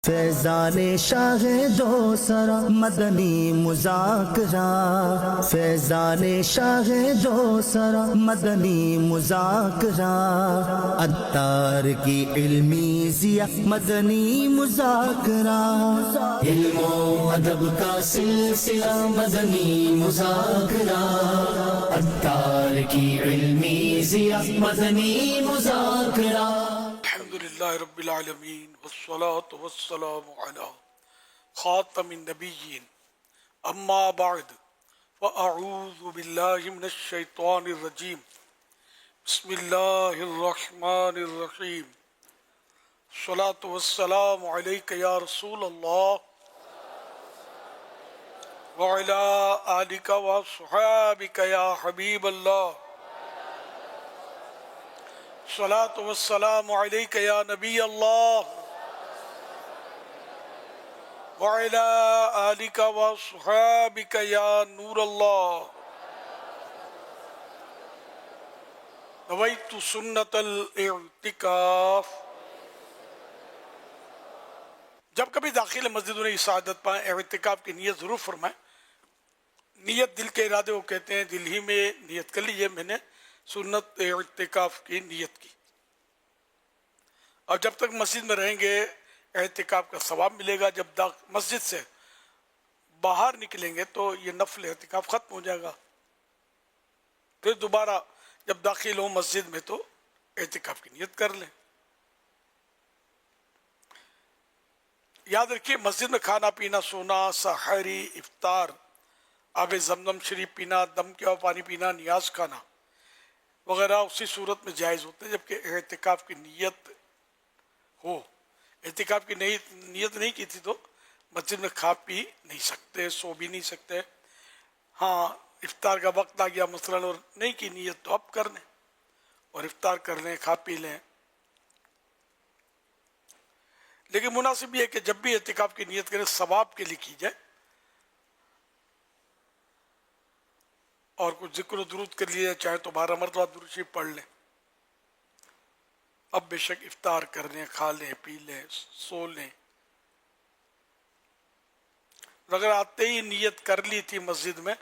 فیضان شاہ دو سرا مدنی مذاکرہ، فیضان شاہ دو سرا مدنی مذاکرہ، عطار کی علمی ضیاء مدنی مذاکرہ، علم و ادب کا سلسلہ مدنی مذاکرہ، عطار کی علمی ضیاء مدنی مذاکرہ۔ الحمدللہ رب العالمین والصلاة والسلام علی خاتم النبیین اما بعد فاعوذ باللہ من الشیطان الرجیم بسم اللہ الرحمن الرحیم الصلاة والسلام علیک یا رسول اللہ وعلی آلک وصحابک یا حبیب اللہ الصلاة والسلام علیک یا نبی اللہ وعلی آلک وصحابک یا نور اللہ نویت سنت الاعتکاف۔ جب کبھی داخل مسجد میں سعادت پائیں اعتکاف کی نیت ضرور فرمائیں۔ نیت دل کے ارادے کو کہتے ہیں، دل ہی میں نیت کر لیجئے میں نے سنت اعتکاف کی نیت کی، اور جب تک مسجد میں رہیں گے اعتکاف کا ثواب ملے گا۔ جب مسجد سے باہر نکلیں گے تو یہ نفل اعتکاف ختم ہو جائے گا، پھر دوبارہ جب داخل ہوں مسجد میں تو اعتکاف کی نیت کر لیں۔ یاد رکھیے، مسجد میں کھانا پینا، سونا، سحری، افطار، آب زمزم شریف پینا، دم کیا پانی پینا، نیاز کھانا وغیرہ اسی صورت میں جائز ہوتے ہیں جبکہ اعتکاف کی نیت ہو۔ اعتکاف کی نیت نہیں کی تھی تو مسجد میں کھا پی نہیں سکتے، سو بھی نہیں سکتے۔ ہاں، افطار کا وقت آ گیا مثلاً اور نہیں کی نیت تو اب کر لیں اور افطار کر لیں، کھا پی لیں۔ لیکن مناسب یہ ہے کہ جب بھی اعتکاف کی نیت کریں ثواب کے لیے کی جائے، اور کچھ ذکر و درود کر لیا، چاہے تو 12 مرتبہ درود شریف پڑھ لیں۔ اب بے شک افطار کر لیں، کھا لیں، پی لیں، سو لیں۔ اگر آتے ہی نیت کر لی تھی مسجد میں،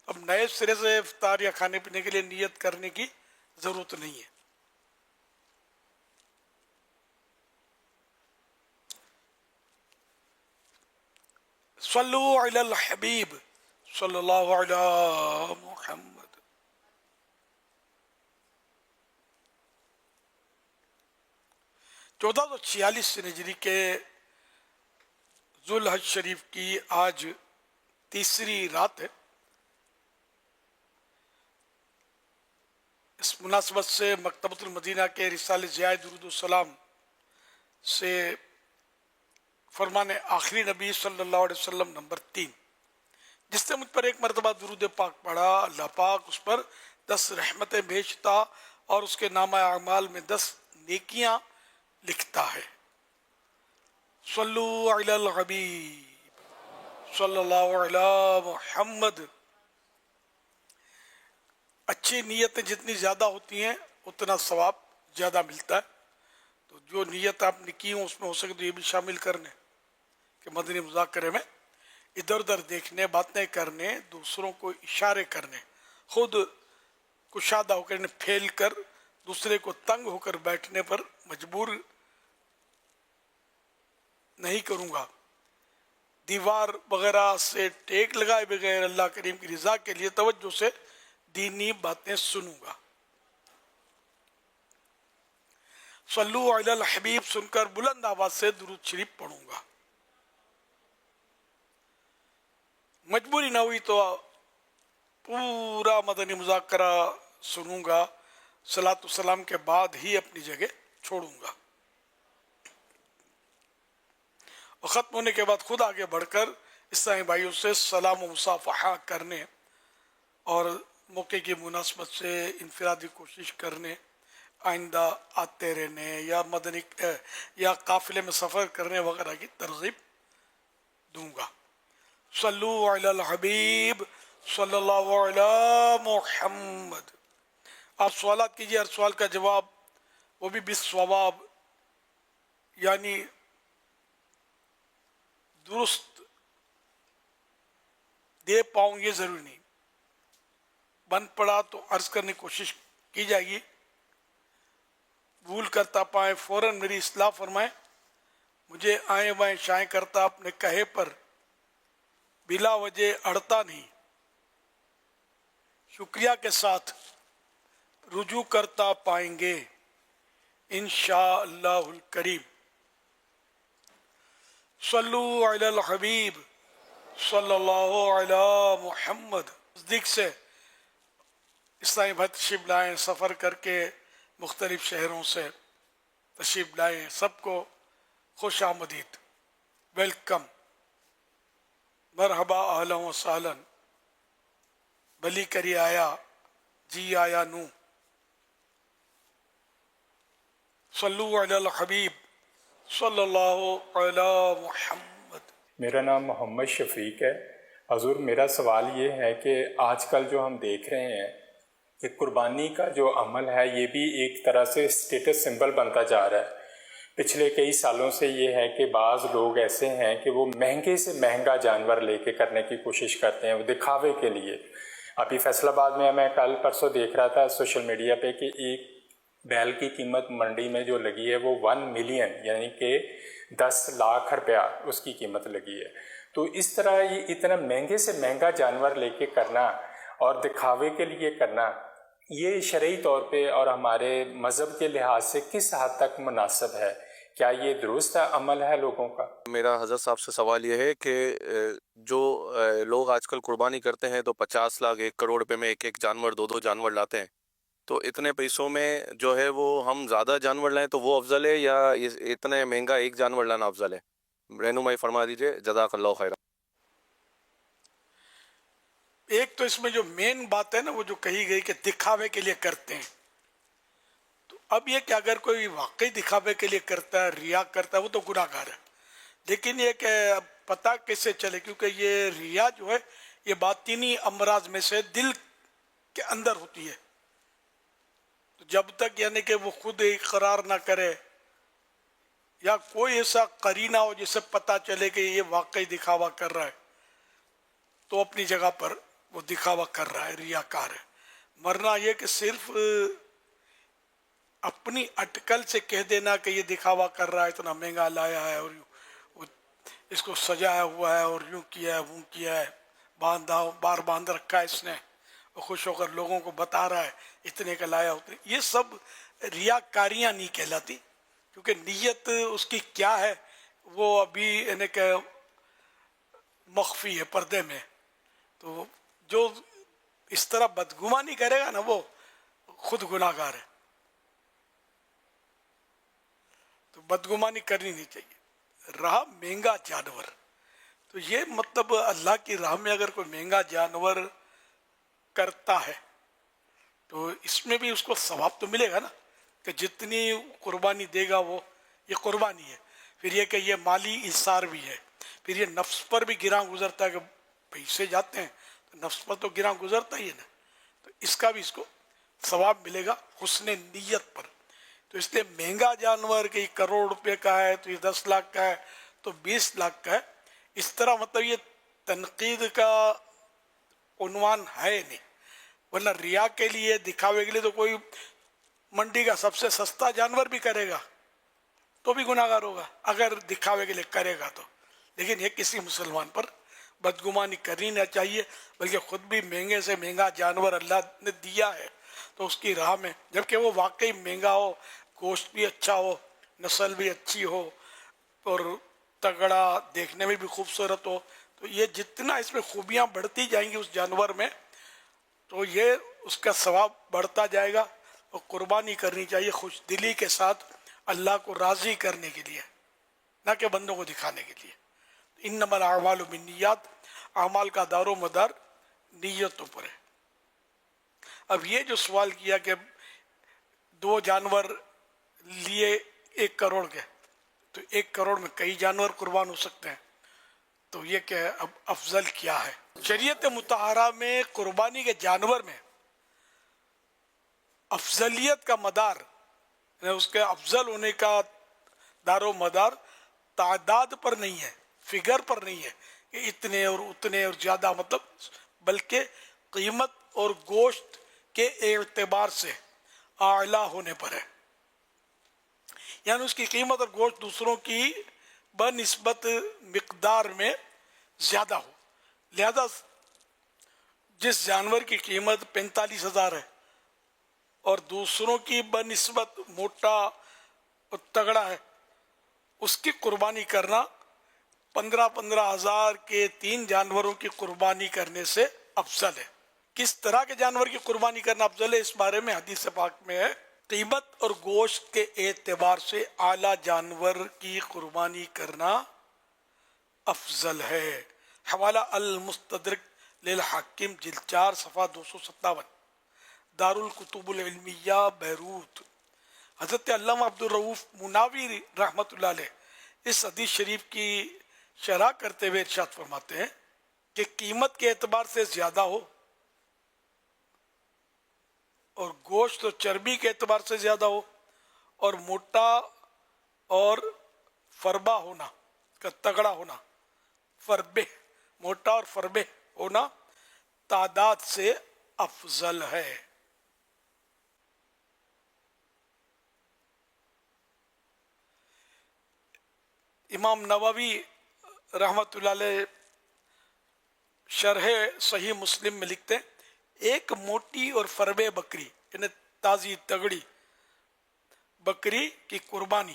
اب نئے سرے سے افطار یا کھانے پینے کے لیے نیت کرنے کی ضرورت نہیں ہے۔ صلو علی الحبیب صلی اللہ علی محمد۔ 1446 ہجری کے ذوالحج شریف کی آج تیسری رات ہے۔ اس مناسبت سے مکتبۃ المدینہ کے رسالہ ضیاء درود السلام سے فرمان آخری نبی صلی اللہ علیہ وسلم نمبر 3، جس نے مجھ پر ایک مرتبہ درود پاک پڑھا، اللہ پاک اس پر 10 رحمتیں بھیجتا اور اس کے نامہ اعمال میں 10 نیکیاں لکھتا ہے۔ صلو علی الحبیب صلی اللہ علی محمد۔ اچھی نیتیں جتنی زیادہ ہوتی ہیں اتنا ثواب زیادہ ملتا ہے، تو جو نیت آپ نے کی ہوں اس میں ہو سکے تو یہ بھی شامل کرنے کہ مدنی مذاکرے میں ادھر ادھر دیکھنے، باتیں کرنے، دوسروں کو اشارے کرنے، خود کشادہ ہو کر پھیل کر دوسرے کو تنگ ہو کر بیٹھنے پر مجبور نہیں کروں گا، دیوار وغیرہ سے ٹیک لگائے بغیر اللہ کریم کی رضا کے لیے توجہ سے دینی باتیں سنوں گا۔ صلو علی الحبیب سن کر بلند آواز سے درود شریف پڑھوں گا۔ مجبوری نہ ہوئی تو پورا مدنی مذاکرہ سنوں گا، صلاۃ والسلام کے بعد ہی اپنی جگہ چھوڑوں گا، اور ختم ہونے کے بعد خود آگے بڑھ کر اسلامی بھائیوں سے سلام و مصافحہ کرنے اور موقع کی مناسبت سے انفرادی کوشش کرنے، آئندہ آتے رہنے یا قافلے میں سفر کرنے وغیرہ کی ترغیب دوں گا۔ صلو علی الحبیب صلی اللہ علی محمد۔ آپ سوالات کیجئے، ہر سوال کا جواب، وہ بھی بالصواب، یعنی درست دے پاؤں یہ ضروری نہیں، بن پڑا تو عرض کرنے کی کوشش کی جائے گی، بھول کرتا پائیں فوراً میری اصلاح فرمائیں، مجھے آئیں بائیں شائیں کرتا اپنے کہے پر بلا وجہ اڑتا نہیں، شکریہ کے ساتھ رجوع کرتا پائیں گے انشاءاللہ الکریم۔ صلو علی الحبیب صلی اللہ علی محمد۔ نزدیک سے اسلامی بھائی تشریف لائیں، سفر کر کے مختلف شہروں سے تشریف لائیں، سب کو خوش آمدید، ویلکم، مرحبا، اہلا و سہلا، بلی کری آیا جی آیا نو۔ صلو علی الحبیب صلی اللہ علی محمد۔ میرا نام محمد شفیق ہے۔ حضور، میرا سوال یہ ہے کہ آج کل جو ہم دیکھ رہے ہیں کہ قربانی کا جو عمل ہے یہ بھی ایک طرح سے اسٹیٹس سمبل بنتا جا رہا ہے۔ پچھلے کئی سالوں سے یہ ہے کہ بعض لوگ ایسے ہیں کہ وہ مہنگے سے مہنگا جانور لے کے کرنے کی کوشش کرتے ہیں، وہ دکھاوے کے لیے۔ ابھی فیصل آباد میں کل پرسوں دیکھ رہا تھا سوشل میڈیا پہ کہ ایک بیل کی قیمت منڈی میں جو لگی ہے وہ 1 ملین یعنی کہ 10 لاکھ روپیہ اس کی قیمت لگی ہے۔ تو اس طرح یہ اتنا مہنگے سے مہنگا جانور لے کے کرنا اور دکھاوے کے لیے کرنا، یہ شرعی طور پہ اور ہمارے مذہب کے لحاظ سے کس حد تک مناسب ہے؟ کیا یہ درست عمل ہے لوگوں کا؟ میرا حضرت صاحب سے سوال یہ ہے کہ جو لوگ آج کل قربانی کرتے ہیں تو 50 لاکھ 1 کروڑ روپے میں ایک جانور 2 جانور لاتے ہیں، تو اتنے پیسوں میں جو ہے وہ ہم زیادہ جانور لائیں تو وہ افضل ہے یا اتنے مہنگا ایک جانور لانا افضل ہے؟ رہنمائی فرما دیجئے، جزاک اللہ خیرہ۔ ایک تو اس میں جو مین بات ہے نا وہ جو کہی گئی کہ دکھاوے کے لیے کرتے ہیں، تو اب یہ کہ اگر کوئی واقعی دکھاوے کے لیے کرتا ہے، ریا کرتا ہے، وہ تو گناہ گار ہے، لیکن یہ کہ پتہ کیسے چلے، کیونکہ یہ ریا جو ہے یہ باطنی امراض میں سے دل کے اندر ہوتی ہے، تو جب تک یعنی کہ وہ خود اقرار نہ کرے یا کوئی ایسا قرینہ ہو جسے پتہ چلے کہ یہ واقعی دکھاوا کر رہا ہے، تو اپنی جگہ پر وہ دکھاوا کر رہا ہے، ریاکار ہے۔ مرنا یہ کہ صرف اپنی اٹکل سے کہہ دینا کہ یہ دکھاوا کر رہا ہے، اتنا مہنگا لایا ہے اور اس کو سجایا ہوا ہے اور یوں کیا ہے وہ کیا ہے، بار باندھ رکھا ہے اس نے، وہ خوش ہو کر لوگوں کو بتا رہا ہے اتنے کا لایا اتنے، یہ سب ریاکاریاں نہیں کہلاتی، کیونکہ نیت اس کی کیا ہے وہ ابھی یعنی کہ مخفی ہے، پردے میں۔ تو جو اس طرح بدگمانی کرے گا نا وہ خود گناہ گار ہے، تو بدگمانی کرنی نہیں چاہیے۔ رہا مہنگا جانور، تو یہ مطلب اللہ کی راہ میں اگر کوئی مہنگا جانور کرتا ہے تو اس میں بھی اس کو ثواب تو ملے گا نا، کہ جتنی قربانی دے گا وہ، یہ قربانی ہے، پھر یہ کہ یہ مالی اثار بھی ہے، پھر یہ نفس پر بھی گراں گزرتا ہے کہ پیسے جاتے ہیں تو نفس پر تو گراں گزرتا ہی ہے نا، تو اس کا بھی اس کو ثواب ملے گا حسن نیت پر۔ تو اس لیے مہنگا جانور کہ 1 کروڑ روپے کا ہے تو یہ 10 لاکھ کا ہے تو 20 لاکھ کا ہے، اس طرح مطلب یہ تنقید کا عنوان ہے نہیں، ورنہ ریا کے لیے دکھاوے کے لیے تو کوئی منڈی کا سب سے سستا جانور بھی کرے گا تو بھی گناہ گار ہوگا اگر دکھاوے کے لیے کرے گا تو، لیکن یہ کسی مسلمان پر بدگمانی کرنی نہ چاہیے، بلکہ خود بھی مہنگے سے مہنگا جانور اللہ نے دیا ہے تو اس کی راہ میں، جبکہ وہ واقعی مہنگا ہو، گوشت بھی اچھا ہو، نسل بھی اچھی ہو اور تگڑا، دیکھنے میں بھی خوبصورت ہو، تو یہ جتنا اس میں خوبیاں بڑھتی جائیں گی اس جانور میں تو یہ اس کا ثواب بڑھتا جائے گا، اور قربانی کرنی چاہیے خوش دلی کے ساتھ اللہ کو راضی کرنے کے لیے، نہ کہ بندوں کو دکھانے کے لیے۔ انما الاعمال بالنیات، اعمال کا دار و مدار نیتوں پر ہے۔ اب یہ جو سوال کیا کہ 2 جانور لیے 1 کروڑ کے، تو 1 کروڑ میں کئی جانور قربان ہو سکتے ہیں، تو یہ کہ اب افضل کیا ہے؟ شریعت مطہرہ میں قربانی کے جانور میں افضلیت کا مدار، یعنی اس کے افضل ہونے کا دار و مدار تعداد پر نہیں ہے، فگر پر نہیں ہے کہ اتنے اور اتنے اور زیادہ مطلب، بلکہ قیمت اور گوشت کے اعتبار سے اعلیٰ ہونے پر ہے، یعنی اس کی قیمت اور گوشت دوسروں کی بنسبت مقدار میں زیادہ ہو. لہذا جس جانور کی قیمت 45,000 ہے اور دوسروں کی بنسبت موٹا اور تگڑا ہے، اس کی قربانی کرنا 15,000 کے 3 جانوروں کی قربانی کرنے سے افضل ہے. کس طرح کے جانور کی قربانی کرنا افضل ہے، اس بارے میں حدیث پاک میں ہے قیمت اور گوشت کے اعتبار سے اعلیٰ جانور کی قربانی کرنا افضل ہے. حوالہ المستدرک للحاکم جلد 4 صفحہ 257، دار الکتب العلمیہ بیروت. حضرت علامہ عبدالرؤوف مناوی رحمۃ اللہ علیہ اس حدیث شریف کی شرح کرتے ہوئے ارشاد فرماتے ہیں کہ قیمت کے اعتبار سے زیادہ ہو اور گوشت اور چربی کے اعتبار سے زیادہ ہو اور موٹا اور فربا ہونا کا تگڑا ہونا، فربے موٹا اور فربے ہونا تعداد سے افضل ہے. امام نووی رحمۃ اللہ علیہ شرح صحیح مسلم میں لکھتے ہیں ایک موٹی اور فربے بکری یعنی تازی تگڑی بکری کی قربانی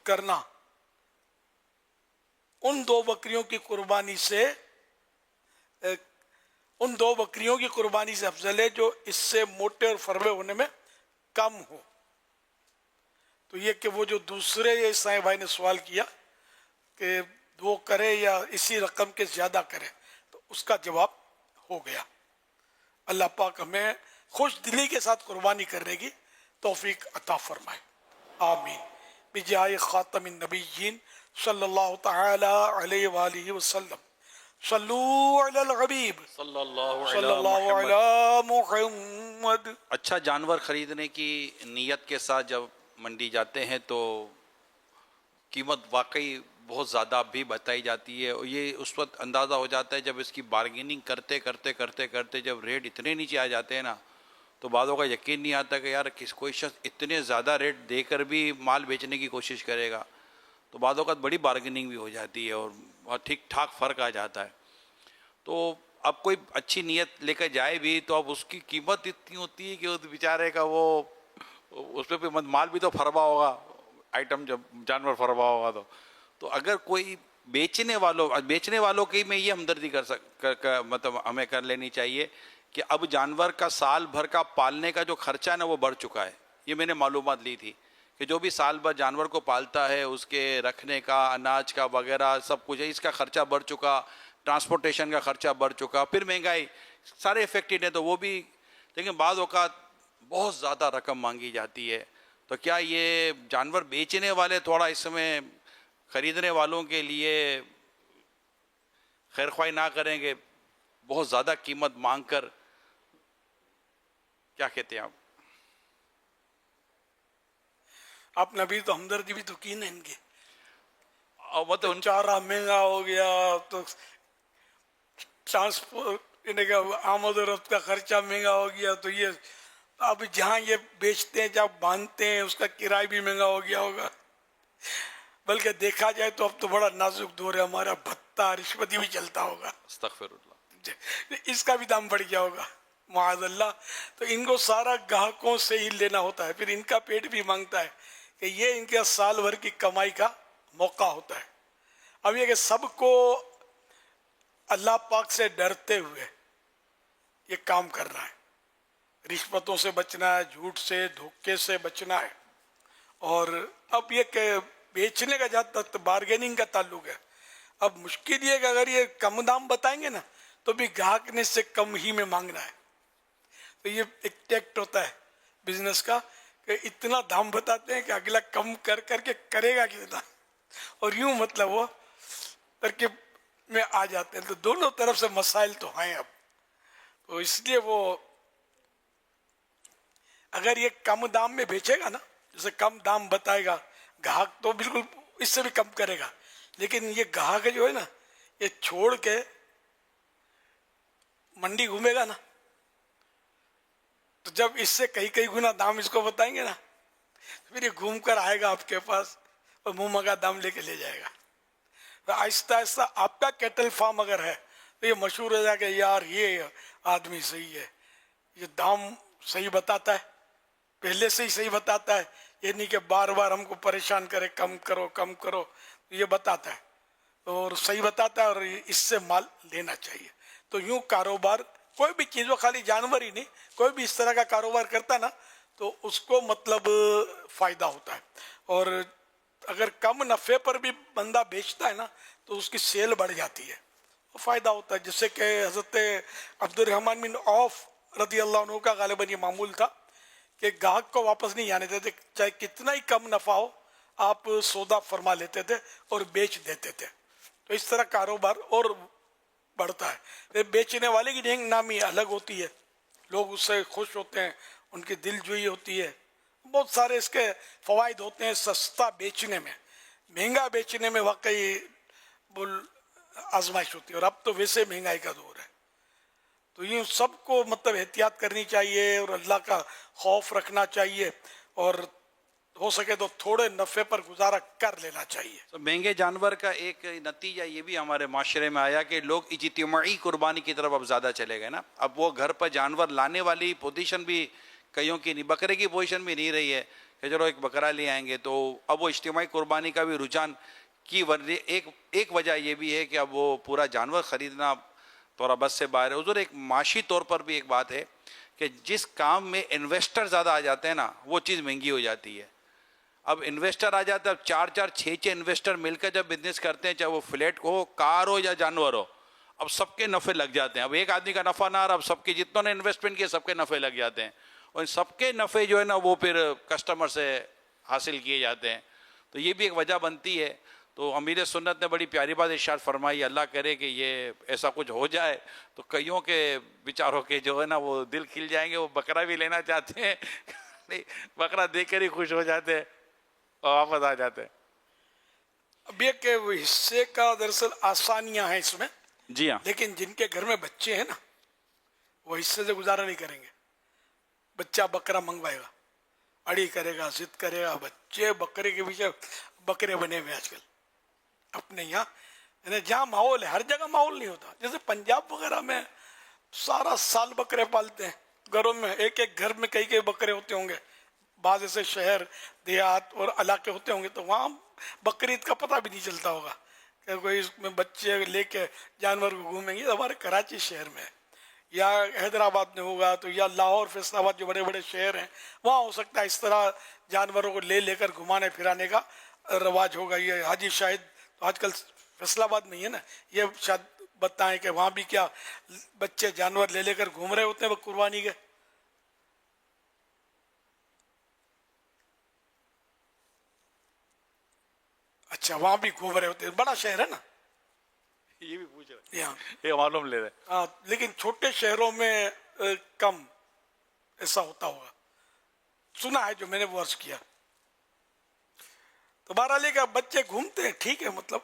کرنا ان دو بکریوں کی قربانی سے افضل ہے جو اس سے موٹے اور فربے ہونے میں کم ہو. تو یہ کہ وہ جو دوسرے عیسائی بھائی نے سوال کیا کہ وہ کرے یا اسی رقم کے زیادہ کرے، تو اس کا جواب ہو گیا. اللہ پاک ہمیں خوش دلی کے ساتھ قربانی کرنے کی توفیق عطا فرمائے، آمین. بجائے خاتم النبیین صلی اللہ تعالی علیہ وآلہ وسلم. صلو علی الحبیب صلی اللہ صلی اللہ علیہ علی محمد. اچھا جانور خریدنے کی نیت کے ساتھ جب منڈی جاتے ہیں تو قیمت واقعی بہت زیادہ بھی بتائی جاتی ہے، اور یہ اس وقت اندازہ ہو جاتا ہے جب اس کی بارگیننگ کرتے جب ریٹ اتنے نیچے آ جاتے ہیں نا، تو بعضوں کا یقین نہیں آتا کہ یار کوئی شخص اتنے زیادہ ریٹ دے کر بھی مال بیچنے کی کوشش کرے گا. تو بعض اوقات بڑی بارگیننگ بھی ہو جاتی ہے اور ٹھیک ٹھاک فرق آ جاتا ہے. تو اب کوئی اچھی نیت لے کر جائے بھی تو اب اس کی قیمت اتنی ہوتی ہے کہ اس بیچارے کا وہ اس پہ مال بھی تو فربا ہوگا، آئٹم جب جانور فربا ہوگا تو اگر کوئی بیچنے والوں کی میں یہ ہمدردی مطلب ہمیں کر لینی چاہیے کہ اب جانور کا سال بھر کا پالنے کا جو خرچہ ہے نا وہ بڑھ چکا ہے. یہ میں نے معلومات لی تھی کہ جو بھی سال بھر جانور کو پالتا ہے اس کے رکھنے کا، اناج کا وغیرہ سب کچھ ہے، اس کا خرچہ بڑھ چکا، ٹرانسپورٹیشن کا خرچہ بڑھ چکا، پھر مہنگائی، سارے افیکٹڈ ہیں. تو وہ بھی لیکن بعض اوقات بہت زیادہ رقم مانگی جاتی ہے. تو کیا یہ جانور بیچنے والے تھوڑا اس میں خریدنے والوں کے لیے خیر خواہی نہ کریں گے بہت زیادہ قیمت مانگ کر؟ کیا کہتے ہیں آپ نے ابھی تو ہمدردی بھی تو کی نا ان کی. مطلب چارہ مہنگا ہو گیا تو ٹرانسپورٹ یعنی کہ آمد و رفت کا خرچہ مہنگا ہو گیا، تو یہ اب جہاں یہ بیچتے ہیں جہاں باندھتے ہیں اس کا کرایہ بھی مہنگا ہو گیا ہوگا. بلکہ دیکھا جائے تو اب تو بڑا نازک دور ہے ہمارا، بھتہ رشوتی بھی چلتا ہوگا، استغفر اللہ، اس کا بھی دام بڑھ گیا ہوگا معاذ اللہ. تو ان کو سارا گاہکوں سے ہی لینا ہوتا ہے، پھر ان کا پیٹ بھی مانگتا ہے کہ یہ ان کے سال بھر کی کمائی کا موقع ہوتا ہے. اب یہ کہ سب کو اللہ پاک سے ڈرتے ہوئے یہ کام کرنا ہے، رشوتوں سے بچنا ہے، جھوٹ سے دھوکے سے بچنا ہے. اور اب یہ کہ بیچنے کا جہاں تک بارگیننگ کا تعلق ہے، اب مشکل یہ کہ اگر یہ کم دام بتائیں گے نا تو بھی گاہک نے سے کم ہی میں مانگنا ہے. تو یہ ایک ٹیکٹ ہوتا ہے بزنس کا کہ اتنا دام بتاتے ہیں کہ اگلا کم کر کے کرے گا کتنا، اور یوں مطلب وہ ترکیب میں آ جاتے ہیں. تو دونوں طرف سے مسائل تو ہیں اب. تو اس لیے وہ اگر یہ کم دام میں بیچے گا نا، جیسے کم دام بتائے گا گاہک تو بالکل اس سے بھی کم کرے گا، لیکن یہ گاہک جو ہے نا یہ چھوڑ کے منڈی گھومے گا نا تو جب اس سے کئی گنا دام اس کو بتائیں گے نا پھر یہ گھوم کر آئے گا آپ کے پاس اور منہ مگا دام لے کے لے جائے گا. تو آہستہ آہستہ آپ کا کیٹل فارم اگر ہے تو یہ مشہور ہو جائے کہ یار یہ آدمی صحیح ہے, یہ دام صحیح بتاتا ہے, پہلے سے ہی صحیح بتاتا ہے, یہ نہیں کہ بار بار ہم کو پریشان کرے کم کرو, یہ بتاتا ہے اور صحیح بتاتا ہے اور اس سے مال لینا چاہیے. تو یوں کاروبار کوئی بھی چیز, وہ خالی جانور ہی نہیں, کوئی بھی اس طرح کا کاروبار کرتا نا تو اس کو مطلب فائدہ ہوتا ہے. اور اگر کم نفع پر بھی بندہ بیچتا ہے نا تو اس کی سیل بڑھ جاتی ہے, فائدہ ہوتا ہے. جس سے کہ حضرت عبد الرحمن بن عوف رضی اللہ عنہ کا غالباً یہ معمول تھا کہ گاہک کو واپس نہیں آنے دیتے, چاہے کتنا ہی کم نفع ہو آپ سودا فرما لیتے تھے اور بیچ دیتے تھے. تو اس طرح کاروبار اور بڑھتا ہے. بیچنے والے کی نینگ نامی الگ ہوتی ہے, لوگ اس سے خوش ہوتے ہیں, ان کی دل جوئی ہوتی ہے. بہت سارے اس کے فوائد ہوتے ہیں. سستا بیچنے میں, مہنگا بیچنے میں واقعی آزمائش ہوتی ہے, اور اب تو ویسے مہنگائی کا دور ہے. تو یہ سب کو مطلب احتیاط کرنی چاہیے اور اللہ کا خوف رکھنا چاہیے, اور ہو سکے تو تھوڑے نفع پر گزارا کر لینا چاہیے. تو مہنگے جانور کا ایک نتیجہ یہ بھی ہمارے معاشرے میں آیا کہ لوگ اجتماعی قربانی کی طرف اب زیادہ چلے گئے نا. اب وہ گھر پر جانور لانے والی پوزیشن بھی کئیوں کی نہیں, بکرے کی پوزیشن بھی نہیں رہی ہے کہ چلو ایک بکرا لے آئیں گے. تو اب وہ اجتماعی قربانی کا بھی رجحان کی ایک وجہ یہ بھی ہے کہ اب وہ پورا جانور خریدنا تھوڑا بس سے باہر ہے. حضور ایک معاشی طور پر بھی ایک بات ہے کہ جس کام میں انویسٹر زیادہ آ جاتے ہیں نا وہ چیز مہنگی ہو جاتی ہے. اب انویسٹر آ جاتا ہے, اب 4-4 6-6 انویسٹر مل کر جب بزنس کرتے ہیں, چاہے وہ فلیٹ ہو, کار ہو یا جانور ہو, اب سب کے نفع لگ جاتے ہیں. اب ایک آدمی کا نفع نہ رہا, اب سب کے جتنوں نے انویسٹمنٹ کیے سب کے نفع لگ جاتے ہیں, اور سب کے نفع جو ہے نا وہ پھر کسٹمر سے حاصل کیے جاتے ہیں. تو یہ بھی ایک وجہ بنتی ہے. تو امیر سنت نے بڑی پیاری بات ارشاد فرمائی, اللہ کرے کہ یہ ایسا کچھ ہو جائے تو کئیوں کے بیچاروں کے جو ہے نا وہ دل کھل جائیں گے, وہ بکرا بھی لینا چاہتے ہیں نہیں بکرا دیکھ کر ہی خوش ہو جاتے ہیں اور واپس آ جاتے ہیں. اب یہ کہ وہ حصے کا دراصل آسانیاں ہیں اس میں, جی ہاں, لیکن جن کے گھر میں بچے ہیں نا وہ حصے سے گزارا نہیں کریں گے. بچہ بکرا منگوائے گا, اڑی کرے گا, ضد کرے گا, بچے بکرے کے پیچھے بکرے بنے ہوئے آج کل اپنے یہاں. یعنی جہاں ماحول ہے, ہر جگہ ماحول نہیں ہوتا. جیسے پنجاب وغیرہ میں سارا سال بکرے پالتے ہیں, گھروں میں ایک گھر میں کئی بکرے ہوتے ہوں گے. بعض ایسے شہر دیہات اور علاقے ہوتے ہوں گے تو وہاں بقرعید کا پتہ بھی نہیں چلتا ہوگا کہ کوئی اس میں بچے لے کے جانور کو گھومیں گے. ہمارے کراچی شہر میں یا حیدرآباد میں ہوگا تو یا لاہور فیصل آباد جو بڑے بڑے شہر ہیں وہاں ہو سکتا ہے اس طرح جانوروں کو لے کر گھمانے پھرانے کا رواج ہوگا. یہ حاجی شاہد تو آج کل فیصل آباد میں ہی ہے نا, یہ شاید بتائیں کہ وہاں بھی کیا بچے جانور لے کر گھوم رہے ہوتے ہیں وہ قربانی کے. اچھا وہاں بھی گھوم رہے ہوتے ہیں, بڑا شہر ہے نا, یہ بھی پوچھ رہے یہاں یہ معلوم لے رہے. ہاں, لیکن چھوٹے شہروں میں کم ایسا ہوتا ہوگا, سنا ہے جو میں نے وہ عرض کیا. تو بہرحال یہ کہ بچے گھومتے ہیں ٹھیک ہے, مطلب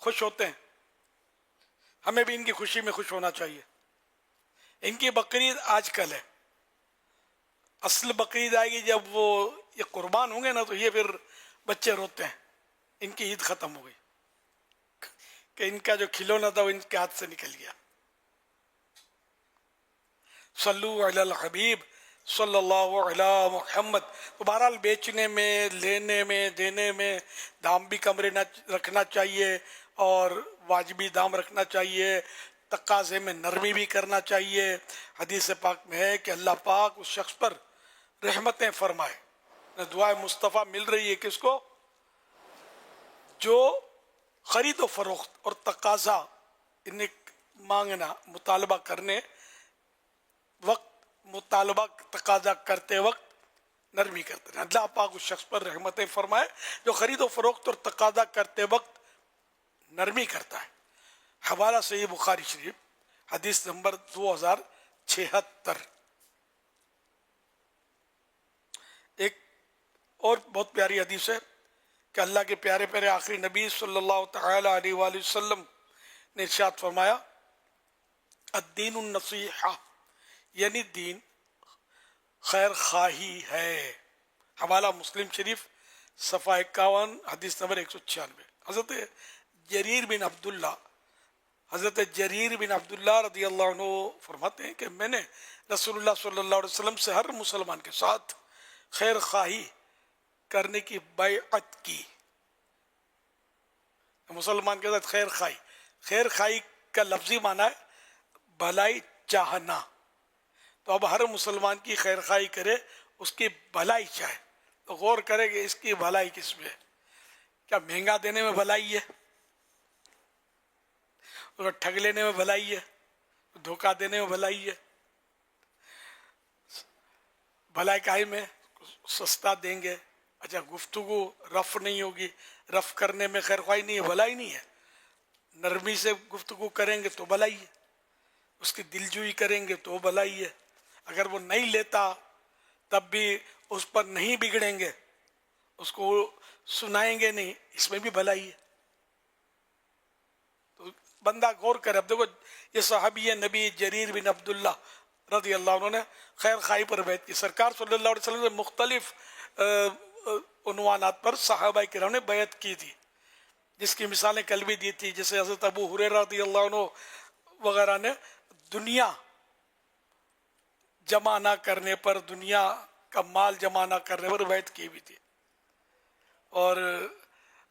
خوش ہوتے ہیں, ہمیں بھی ان کی خوشی میں خوش ہونا چاہیے. ان کی بقرعید آج کل ہے, اصل بقرعید آئے گی جب وہ یہ قربان ہوں گے نا تو یہ پھر بچے روتے ہیں ان کی عید ختم ہو گئی کہ ان کا جو کھلونا تھا وہ ان کے ہاتھ سے نکل گیا. صلو علی الحبیب صلی اللہ علی محمد. تو بہرحال بیچنے میں, لینے میں, دینے میں دام بھی کم رکھنا چاہیے اور واجبی دام رکھنا چاہیے, تقاضے میں نرمی بھی کرنا چاہیے. حدیث پاک میں ہے کہ اللہ پاک اس شخص پر رحمتیں فرمائے. دعائے مصطفیٰ مل رہی ہے کس کو, جو خرید و فروخت اور تقاضا انہیں مانگنا مطالبہ کرنے وقت, مطالبہ تقاضا کرتے وقت نرمی کرتے ہیں. اللہ پاک اس شخص پر رحمتیں فرمائے جو خرید و فروخت اور تقاضا کرتے وقت نرمی کرتا ہے. حوالہ صحیح بخاری شریف حدیث نمبر 2076. ایک اور بہت پیاری حدیث ہے کہ اللہ کے پیارے پیارے آخری نبی صلی اللہ تعالی علیہ وآلہ وسلم نے ارشاد فرمایا الدین النصیحہ، یعنی دین خیر خواہی ہے۔ حوالہ مسلم شریف صفحہ 51 حدیث نمبر 196۔ حضرت جریر بن عبداللہ رضی اللہ عنہ فرماتے ہیں کہ میں نے رسول اللہ صلی اللہ علیہ وسلم سے ہر مسلمان کے ساتھ خیر خواہی کرنے کی بیعت کی۔ مسلمان کے ساتھ خیر خواہی کا لفظی معنی ہے بھلائی چاہنا۔ تو اب ہر مسلمان کی خیر خواہی کرے، اس کی بھلائی چاہے، تو غور کرے کہ اس کی بھلائی کس میں ہے۔ کیا مہنگا دینے میں بھلائی ہے؟ اور ٹھگ لینے میں بھلائی ہے؟ دھوکہ دینے میں بھلائی ہے؟ بھلائی کائی میں سستا دیں گے، اچھا گفتگو رف نہیں ہوگی، رف کرنے میں خیر خواہی نہیں ہے، بھلائی نہیں ہے۔ نرمی سے گفتگو کریں گے تو بھلائی ہے، اس کی دلجوئی کریں گے تو بھلائی ہے۔ اگر وہ نہیں لیتا تب بھی اس پر نہیں بگڑیں گے، اس کو سنائیں گے نہیں، اس میں بھی بھلائی ہے۔ تو بندہ غور کرے۔ اب دیکھو یہ صحابی نبی جریر بن عبداللہ رضی اللہ عنہ نے خیر خواہی پر بیعت کی۔ سرکار صلی اللہ علیہ وسلم نے مختلف عنوانات پر صحابہ کرام نے بیعت کی تھی، جس کی مثالیں کل بھی دی تھی، جیسے حضرت ابو ہریرہ رضی اللہ عنہ وغیرہ نے دنیا جمع نہ کرنے پر، دنیا کا مال جمع نہ کرنے پر بیعت کی بھی تھی، اور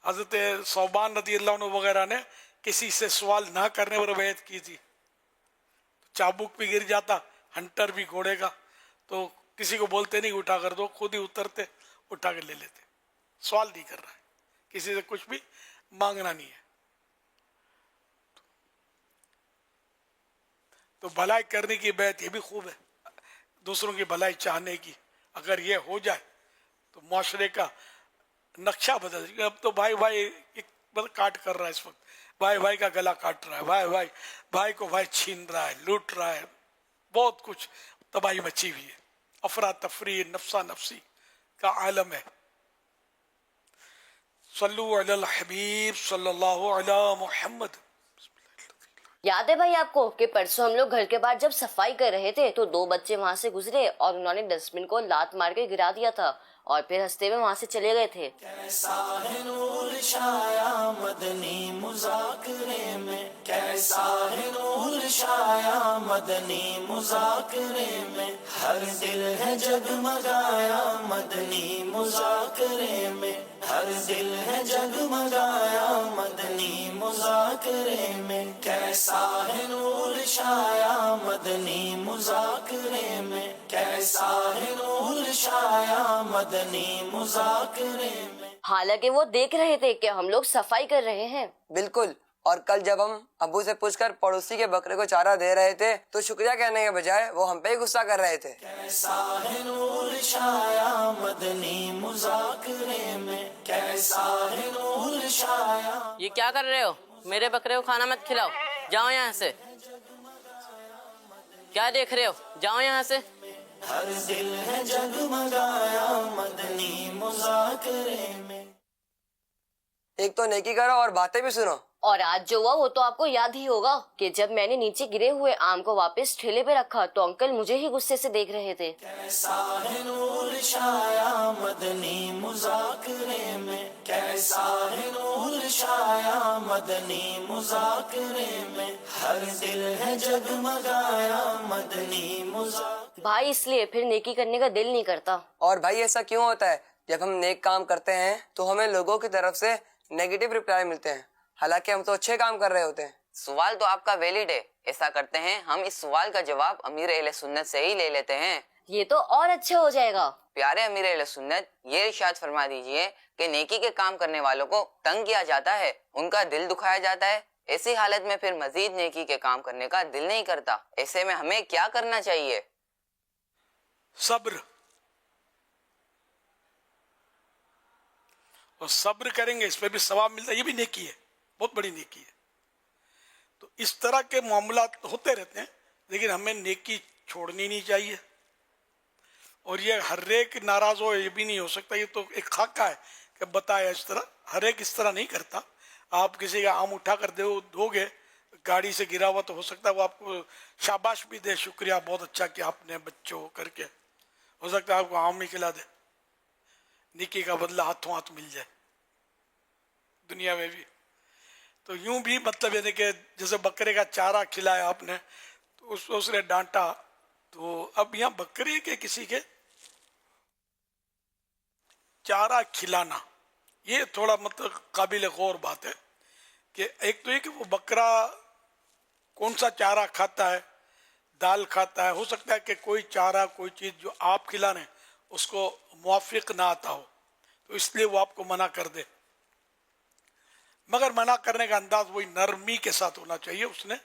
حضرت ثوبان رضی اللہ عنہ وغیرہ نے کسی سے سوال نہ کرنے پر بیعت کی تھی۔ چابک بھی گر جاتا، ہنٹر بھی گھوڑے کا، تو کسی کو بولتے نہیں اٹھا کر دو، خود ہی اترتے اٹھا کے لے لیتے، سوال نہیں کر رہا ہے، کسی سے کچھ بھی مانگنا نہیں ہے۔ تو بھلائی کرنے کی بیعت یہ بھی خوب ہے، دوسروں کی بھلائی چاہنے کی۔ اگر یہ ہو جائے تو معاشرے کا نقشہ بدل جائے گا۔ اب تو بھائی کاٹ کر رہا ہے، اس وقت بھائی کا گلا کاٹ رہا ہے، بھائی کو چھین رہا ہے، لوٹ رہا ہے، بہت کچھ تباہی مچی ہوئی ہے، افراتفری نفسا نفسی کا عالم ہے۔ صلو علی الحبیب صلی اللہ علی محمد۔ یاد ہے بھائی آپ کو کہ پرسوں ہم لوگ گھر کے باہر جب صفائی کر رہے تھے تو 2 بچے وہاں سے گزرے اور انہوں نے ڈسٹ بن کو لات مار کے گرا دیا تھا اور پھر ہنستے ہوئے وہاں سے چلے گئے تھے۔ کیسا ہے نور چھایا مدنی مذاکرے میں، کیسا ہے نور چھایا مدنی مذاکرے میں، ہر دل ہے جگمگایا مدنی مذاکرے میں، ہر دل ہے جگمگایا مدنی مذاکرے میں، کیسا ہے نور چھایا مدنی مذاکرے میں، کیسا ہے نور چھایا مدنی مذاکرے میں۔ حالانکہ وہ دیکھ رہے تھے کہ ہم لوگ صفائی کر رہے ہیں۔ بالکل، اور کل جب ہم ابو سے پوچھ کر پڑوسی کے بکرے کو چارہ دے رہے تھے تو شکریہ کہنے کے بجائے وہ ہم پہ ہی غصہ کر رہے تھے۔ کیسا ہے نور چھایا مدنی مذاکرے میں، کیسا ہے نور چھایا۔ یہ کیا کر رہے ہو؟ میرے بکرے کو کھانا مت کھلاؤ، جاؤ یہاں سے۔ کیا دیکھ رہے ہو؟ جاؤ یہاں سے۔ ہر دل ہے جگمگایا مدنی مذاکرے میں۔ ایک تو نیکی کرو اور باتیں بھی سنو۔ اور آج جو ہوا وہ تو آپ کو یاد ہی ہوگا کہ جب میں نے نیچے گرے ہوئے آم کو واپس ٹھیلے پہ رکھا تو انکل مجھے ہی غصے سے دیکھ رہے تھے۔ کیسا ہے نور چھایا مدنی مذاکرے میں، کیسا ہے نور چھایا مدنی مذاکرے میں، ہر دل ہے جگمگایا مدنی مذاکرے۔ بھائی اس لیے پھر نیکی کرنے کا دل نہیں کرتا۔ اور بھائی ایسا کیوں ہوتا ہے؟ جب ہم نیک کام کرتے ہیں تو ہمیں لوگوں کی طرف سے نیگیٹو رپلائی ملتے ہیں، حالانکہ ہم تو اچھے کام کر رہے ہوتے ہیں۔ سوال تو آپ کا ویلڈ ہے، ایسا کرتے ہیں ہم اس سوال کا جواب امیر اہل سنت سے ہی لے لیتے ہیں۔ یہ تو اور اچھا ہو جائے گا۔ پیارے امیر اہل سنت، یہ ارشاد فرما دیجئے کہ نیکی کے کام کرنے والوں کو تنگ کیا جاتا ہے، ان کا دل دکھایا جاتا ہے، ایسی حالت میں پھر مزید نیکی کے کام کرنے کا دل نہیں کرتا۔ ایسے میں ہمیں کیا کرنا چاہیے؟ صبر، اور صبر کریں گے اس پہ بھی ثواب ملتا ہے، یہ بھی نیکی ہے، بہت بڑی نیکی ہے۔ تو اس طرح کے معاملات ہوتے رہتے ہیں، لیکن ہمیں نیکی چھوڑنی نہیں چاہیے۔ اور یہ ہر ایک ناراض ہو یہ بھی نہیں ہو سکتا، یہ تو ایک خاکہ ہے کہ بتایا اس طرح، ہر ایک اس طرح نہیں کرتا. آپ کسی کا آم اٹھا کر دو گے گاڑی سے گرا ہوا تو ہو سکتا ہے وہ آپ کو شاباش بھی دے، شکریہ بہت اچھا کہ آپ نے بچوں کر کے، ہو سکتا ہے آپ کو آم ہی کھلا دے. نیکی کا بدلہ ہاتھوں ہاتھ مل جائے دنیا میں بھی. تو یوں بھی مطلب یعنی کہ جیسے بکرے کا چارہ کھلایا آپ نے تو اس نے ڈانٹا، تو اب یہاں بکرے کے کسی کے چارہ کھلانا یہ تھوڑا مطلب قابل غور بات ہے کہ ایک تو یہ کہ وہ بکرا کون سا چارہ کھاتا ہے، دال کھاتا ہے، ہو سکتا ہے کہ کوئی چارہ کوئی چیز جو آپ کھلا رہے ہیں اس کو موافق نہ آتا ہو تو اس لیے وہ آپ کو منع کر دے. مگر منع کرنے کا انداز وہی نرمی کے ساتھ ہونا چاہیے. اس نے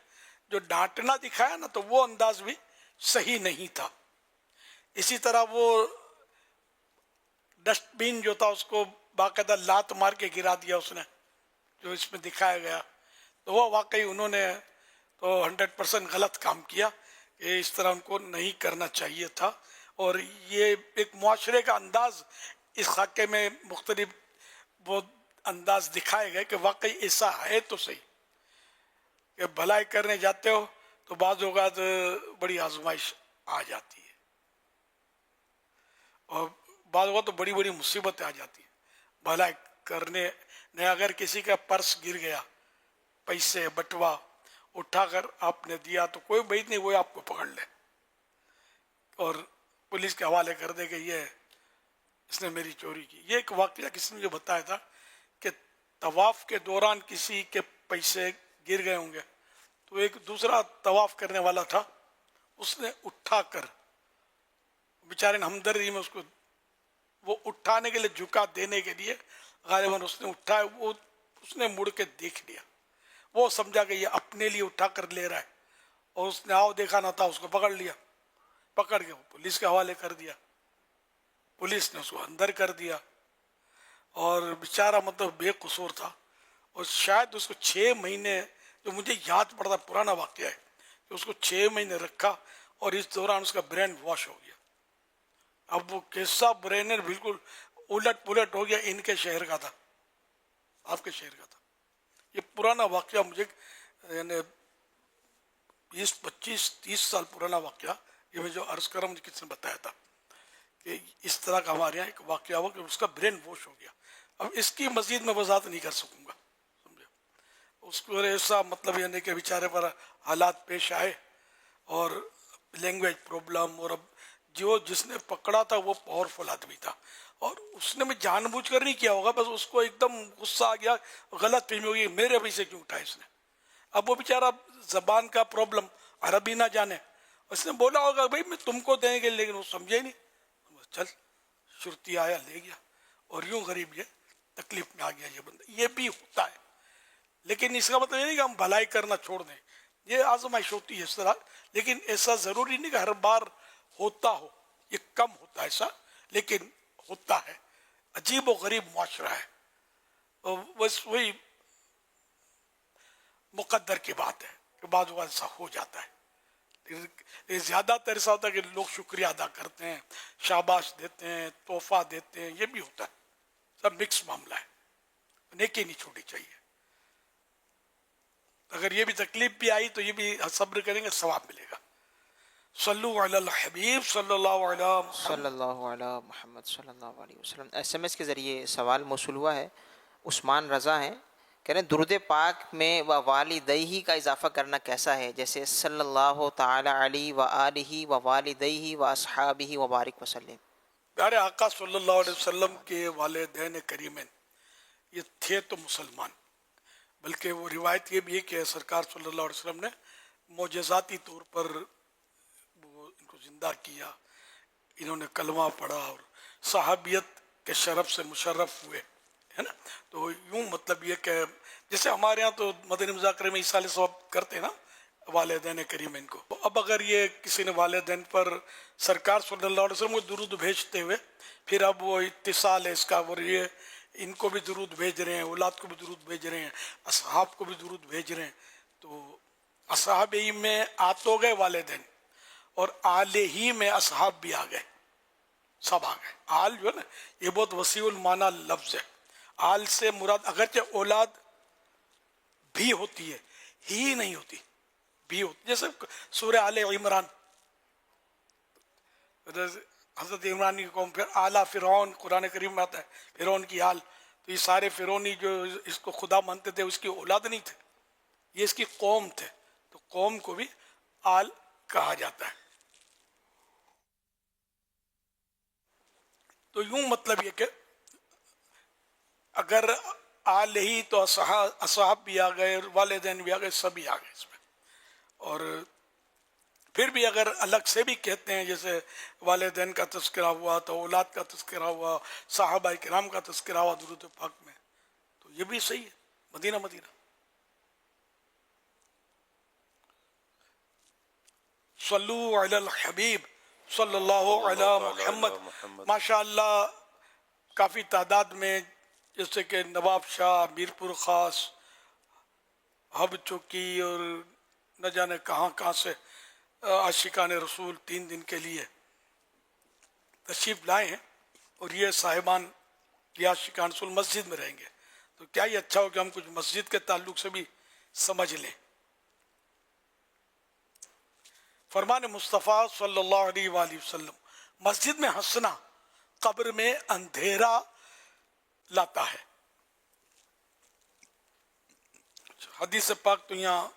جو ڈانٹنا دکھایا نا تو وہ انداز بھی صحیح نہیں تھا. اسی طرح وہ ڈسٹ بین جو تھا اس کو باقاعدہ لات مار کے گرا دیا اس نے، جو اس میں دکھایا گیا. تو وہ واقعی انہوں نے تو 100% غلط کام کیا کہ اس طرح ان کو نہیں کرنا چاہیے تھا. اور یہ ایک معاشرے کا انداز اس خاکے میں مختلف وہ انداز دکھائے گئے کہ واقعی ایسا ہے تو صحیح کہ بھلائی کرنے جاتے ہو تو بعض اوقات بڑی آزمائش آ جاتی ہے اور بعض اوقات تو بڑی بڑی مصیبتیں آ جاتی ہیں. بھلائی کرنے نے اگر کسی کا پرس گر گیا، پیسے بٹوا اٹھا کر آپ نے دیا تو کوئی بعید نہیں وہ آپ کو پکڑ لے اور پولیس کے حوالے کر دے کہ یہ اس نے میری چوری کی. یہ ایک واقعہ کسی نے مجھے بتایا تھا کہ طواف کے دوران کسی کے پیسے گر گئے ہوں گے تو ایک دوسرا طواف کرنے والا تھا، اس نے اٹھا کر بیچارے نے ہمدردی میں اس کو وہ اٹھانے کے لیے جھکا دینے کے لیے غالباً اس نے اٹھایا، وہ اس نے مڑ کے دیکھ لیا، وہ سمجھا کہ یہ اپنے لیے اٹھا کر لے رہا ہے اور اس نے آؤ دیکھا نہ تھا، اس کو پکڑ لیا، پکڑ کے پولیس کے حوالے کر دیا. پولیس نے اس کو اندر کر دیا اور بیچارہ مطلب بے قصور تھا. اور شاید اس کو 6 مہینے، جو مجھے یاد پڑتا پرانا واقعہ ہے کہ اس کو 6 مہینے رکھا اور اس دوران اس کا برین واش ہو گیا. اب وہ کیسا برینر بالکل الٹ پلٹ ہو گیا، ان کے شہر کا تھا، آپ کے شہر کا تھا. یہ پرانا واقعہ مجھے یعنی 20-25-30 سال پرانا واقعہ، یہ میں جو عرض کر رہا ہوں مجھے کسی نے بتایا تھا کہ اس طرح کا ہمارے یہاں ایک واقعہ ہوا کہ اس کا برین واش ہو گیا. اب اس کی مزید میں وضاحت نہیں کر سکوں گا، سمجھے. اس کو ایسا مطلب یعنی کہ بیچارے پر حالات پیش آئے اور لینگویج پرابلم، اور اب جو جس نے پکڑا تھا وہ پاورفل آدمی تھا اور اس نے میں جان بوجھ کر نہیں کیا ہوگا، بس اس کو ایک دم غصہ آ گیا، غلط فہمی ہو گئی، میرے پیسے کیوں اٹھائے اس نے. اب وہ بیچارہ زبان کا پرابلم، عربی نہ جانے، اس نے بولا ہوگا بھائی میں تم کو دیں گے، لیکن وہ سمجھے ہی نہیں. چل شرطی آیا لے گیا اور یوں غریب یہ تکلیف میں آ گیا یہ بندہ. یہ بھی ہوتا ہے، لیکن اس کا مطلب یہ نہیں کہ ہم بھلائی کرنا چھوڑ دیں، یہ آزمائش ہوتی ہے اس طرح. لیکن ایسا ضروری نہیں کہ ہر بار ہوتا ہو، یہ کم ہوتا ہے ایسا، لیکن ہوتا ہے. عجیب و غریب معاشرہ ہے اور بس وہی مقدر کی بات ہے کہ بعض اوقات ایسا ہو جاتا ہے. زیادہ تر ایسا ہوتا ہے کہ لوگ شکریہ ادا کرتے ہیں، شاباش دیتے ہیں، تحفہ دیتے ہیں، یہ بھی ہوتا ہے. سب مکس معاملہ ہے، نیکی نہیں چھوڑنی چاہیے. اگر یہ بھی تکلیف بھی آئی تو یہ بھی صبر کریں گے، ثواب ملے گا. صلو علی الحبیب صلی اللہ علیہ محمد صلی اللہ علیہ وسلم. SMS کے ذریعے سوال موصول ہوا ہے. عثمان رضا ہیں، کہہ رہے ہیں درود پاک میں و والدیہ کا اضافہ کرنا کیسا ہے، جیسے صلی اللہ تعالی علیہ و آلہ و والدیہ و اصحابہ و بارک وسلم. پیارے آقا صلی اللہ علیہ وسلم کے والدین کریمین یہ تھے تو مسلمان، بلکہ وہ روایت یہ بھی ہے کہ سرکار صلی اللہ علیہ وسلم نے معجزاتی طور پر وہ ان کو زندہ کیا، انہوں نے کلمہ پڑھا اور صحابیت کے شرف سے مشرف ہوئے، ہے نا. تو یوں مطلب یہ کہ جیسے ہمارے ہاں تو مدنی مذاکرے میں ایصال ثواب کرتے ہیں نا والدین کریمین کو. اب اگر یہ کسی نے والدین پر سرکار صلی اللہ علیہ وسلم کو درود بھیجتے ہوئے پھر اب وہ اتصال ہے اس کا، اور یہ ان کو بھی درود بھیج رہے ہیں، اولاد کو بھی درود بھیج رہے ہیں، اصحاب کو بھی درود بھیج رہے ہیں، تو اصحاب ہی میں آ تو گئے والدین اور آل ہی میں اصحاب بھی آ گئے، سب آ گئے. آل جو ہے نا یہ بہت وسیع المعنی لفظ ہے، آل سے مراد اگرچہ اولاد بھی ہوتی ہے، ہی نہیں ہوتی، بھی ہوتی، جیسے سورہ آل عمران، حضرت عمران کی قوم، پھر آل فرعون قرآن کریم میں آتا ہے، فرعون کی آل، تو یہ سارے فرعونی جو اس کو خدا مانتے تھے اس کی اولاد نہیں تھے، یہ اس کی قوم تھے، تو قوم کو بھی آل کہا جاتا ہے۔ تو یوں مطلب یہ کہ اگر آل ہی تو اصحاب بھی آ گئے، والدین بھی آ گئے، سبھی آ گئے اس میں، اور پھر بھی اگر الگ سے بھی کہتے ہیں، جیسے والدین کا تذکرہ ہوا تو اولاد کا تذکرہ ہوا، صحابہ کرام کا تذکرہ ہوا درود پاک میں، تو یہ بھی صحیح ہے، مدینہ مدینہ۔ صلو علی الحبیب صلی اللہ علی محمد۔ ماشاء اللہ کافی تعداد میں، جیسے کہ نواب شاہ، میرپور خاص، ہب چوکی اور نہ جانے کہاں کہاں سے عاشقان رسول 3 دن کے لیے تشریف لائے ہیں، اور یہ صاحبان یہ عاشقان رسول مسجد میں رہیں گے، تو کیا یہ اچھا ہو کہ ہم کچھ مسجد کے تعلق سے بھی سمجھ لیں۔ فرمان مصطفیٰ صلی اللہ علیہ وآلہ وسلم، مسجد میں ہنسنا قبر میں اندھیرا لاتا ہے۔ حدیث پاک تو یہاں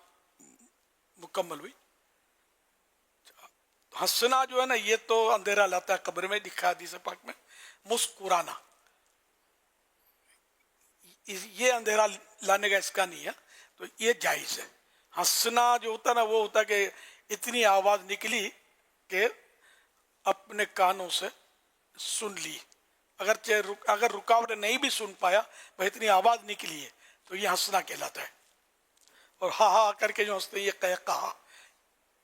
مکمل ہوئی۔ ہنسنا جو ہے نا، یہ تو اندھیرا لاتا ہے قبر میں، لکھا ہے حدیث پاک میں۔ مسکرانا یہ اندھیرا لانے کا اس کا نہیں ہے، تو یہ جائز ہے۔ ہنسنا جو ہوتا ہے نا، وہ ہوتا ہے کہ اتنی آواز نکلی کہ اپنے کانوں سے سن لی، اگر رکاوٹ نہیں بھی سن پایا، وہ اتنی آواز نکلی ہے، تو یہ ہنسنا کہلاتا ہے۔ اور ہاں ہاں کر کے جو ہنستے ہیں، یہ کہا،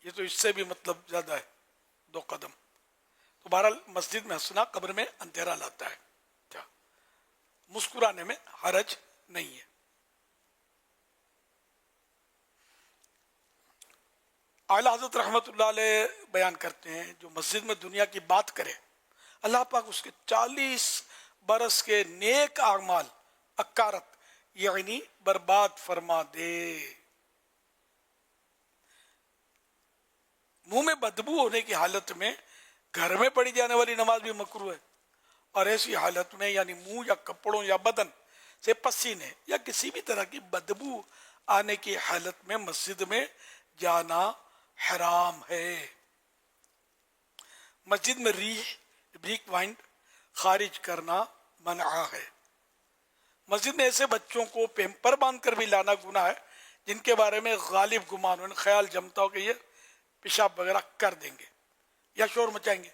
یہ تو اس سے بھی مطلب زیادہ ہے، 2 قدم۔ تو بہرحال مسجد میں ہنسنا قبر میں اندھیرا لاتا ہے، مسکرانے میں حرج نہیں ہے۔ اعلیٰ حضرت رحمۃ اللہ علیہ بیان کرتے ہیں، جو مسجد میں دنیا کی بات کرے، اللہ پاک اس کے 40 برس کے نیک اعمال اکارت یعنی برباد فرما دے۔ منہ میں بدبو ہونے کی حالت میں گھر میں پڑھی جانے والی نماز بھی مکروہ ہے، اور ایسی حالت میں یعنی منہ یا کپڑوں یا بدن سے پسینے یا کسی بھی طرح کی بدبو آنے کی حالت میں مسجد میں جانا حرام ہے۔ مسجد میں ریک وائنٹ خارج کرنا منع ہے۔ مسجد میں ایسے بچوں کو پیمپر باندھ کر بھی لانا گناہ ہے جن کے بارے میں غالب گمان ہو، خیال جمتا ہو کہ یہ پیشاب وغیرہ کر دیں گے یا شور مچائیں گے۔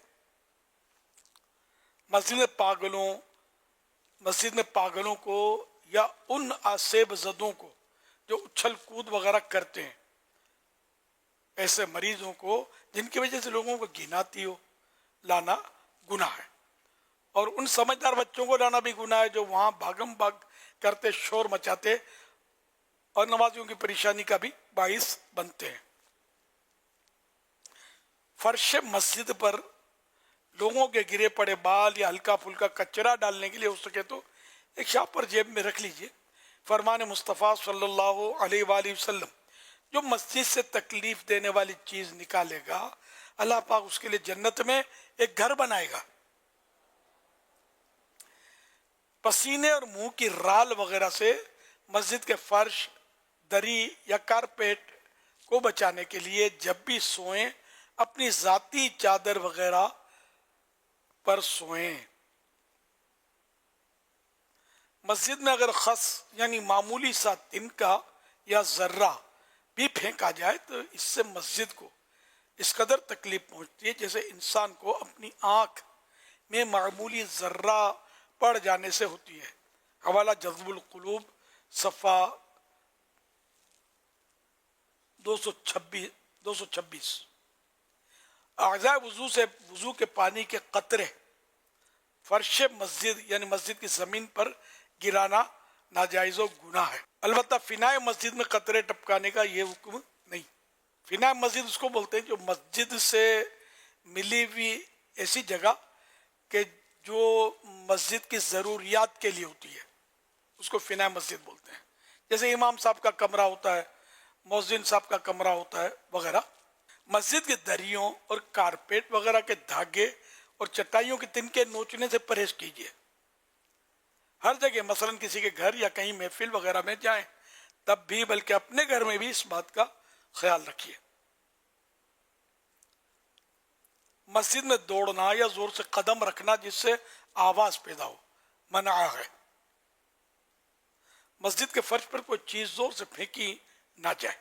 مسجد میں پاگلوں کو یا ان آسیب زدوں کو جو اچھل کود وغیرہ کرتے ہیں، ایسے مریضوں کو جن کی وجہ سے لوگوں کو گھن آتی ہو، لانا گناہ ہے۔ اور ان سمجھدار بچوں کو لانا بھی گناہ ہے جو وہاں بھاگم بھاگ کرتے، شور مچاتے اور نمازیوں کی پریشانی کا بھی باعث بنتے ہیں۔ فرش مسجد پر لوگوں کے گرے پڑے بال یا ہلکا پھلکا کچرا ڈالنے کے لیے ہو سکے تو ایک شاپر جیب میں رکھ لیجئے۔ فرمان مصطفیٰ صلی اللہ علیہ وآلہ وسلم، جو مسجد سے تکلیف دینے والی چیز نکالے گا، اللہ پاک اس کے لیے جنت میں ایک گھر بنائے گا۔ پسینے اور منہ کی رال وغیرہ سے مسجد کے فرش، دری یا کارپیٹ کو بچانے کے لیے جب بھی سوئیں اپنی ذاتی چادر وغیرہ پر سوئیں۔ مسجد میں اگر خس یعنی معمولی سا تنکا یا ذرہ بھی پھینکا جائے تو اس سے مسجد کو اس قدر تکلیف پہنچتی ہے جیسے انسان کو اپنی آنکھ میں معمولی ذرہ پڑ جانے سے ہوتی ہے۔ حوالہ جذب القلوب صفحہ 226۔ اعضاء وضو سے وضو کے پانی کے قطرے فرش مسجد یعنی مسجد کی زمین پر گرانا ناجائز و گناہ ہے۔ البتہ فنائے مسجد میں قطرے ٹپکانے کا یہ حکم نہیں۔ فنائے مسجد اس کو بولتے ہیں جو مسجد سے ملی ہوئی ایسی جگہ کہ جو مسجد کی ضروریات کے لیے ہوتی ہے، اس کو فنا مسجد بولتے ہیں. جیسے امام صاحب کا کمرہ ہوتا ہے, مؤذن صاحب کا کمرہ ہوتا ہے وغیرہ. مسجد کے دریوں اور کارپیٹ وغیرہ کے دھاگے اور چٹائیوں کے تنکے نوچنے سے پرہیز کیجیے. ہر جگہ مثلاً کسی کے گھر یا کہیں محفل وغیرہ میں جائیں تب بھی بلکہ اپنے گھر میں بھی اس بات کا خیال رکھیے. مسجد میں دوڑنا یا زور سے قدم رکھنا جس سے آواز پیدا ہو منع ہے. مسجد کے فرش پر کوئی چیز زور سے پھینکی نہ جائے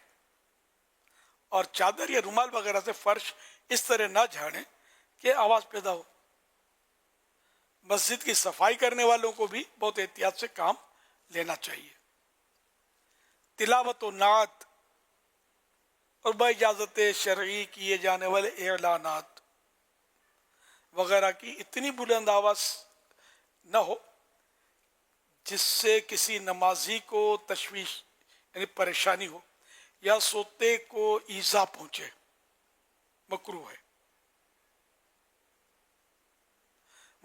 اور چادر یا رومال وغیرہ سے فرش اس طرح نہ جھاڑیں کہ آواز پیدا ہو. مسجد کی صفائی کرنے والوں کو بھی بہت احتیاط سے کام لینا چاہیے. تلاوت و نعت اور باجازت شرعی کیے جانے والے اعلانات وغیرہ کی اتنی بلند آواز نہ ہو جس سے کسی نمازی کو تشویش یعنی پریشانی ہو یا سوتے کو ایذا پہنچے, مکروہ ہے.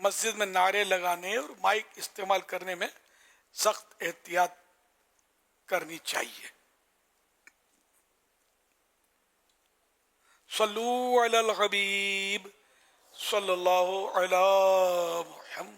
مسجد میں نعرے لگانے اور مائک استعمال کرنے میں سخت احتیاط کرنی چاہیے. صلو علی الحبیب صلی اللہ علی محمد.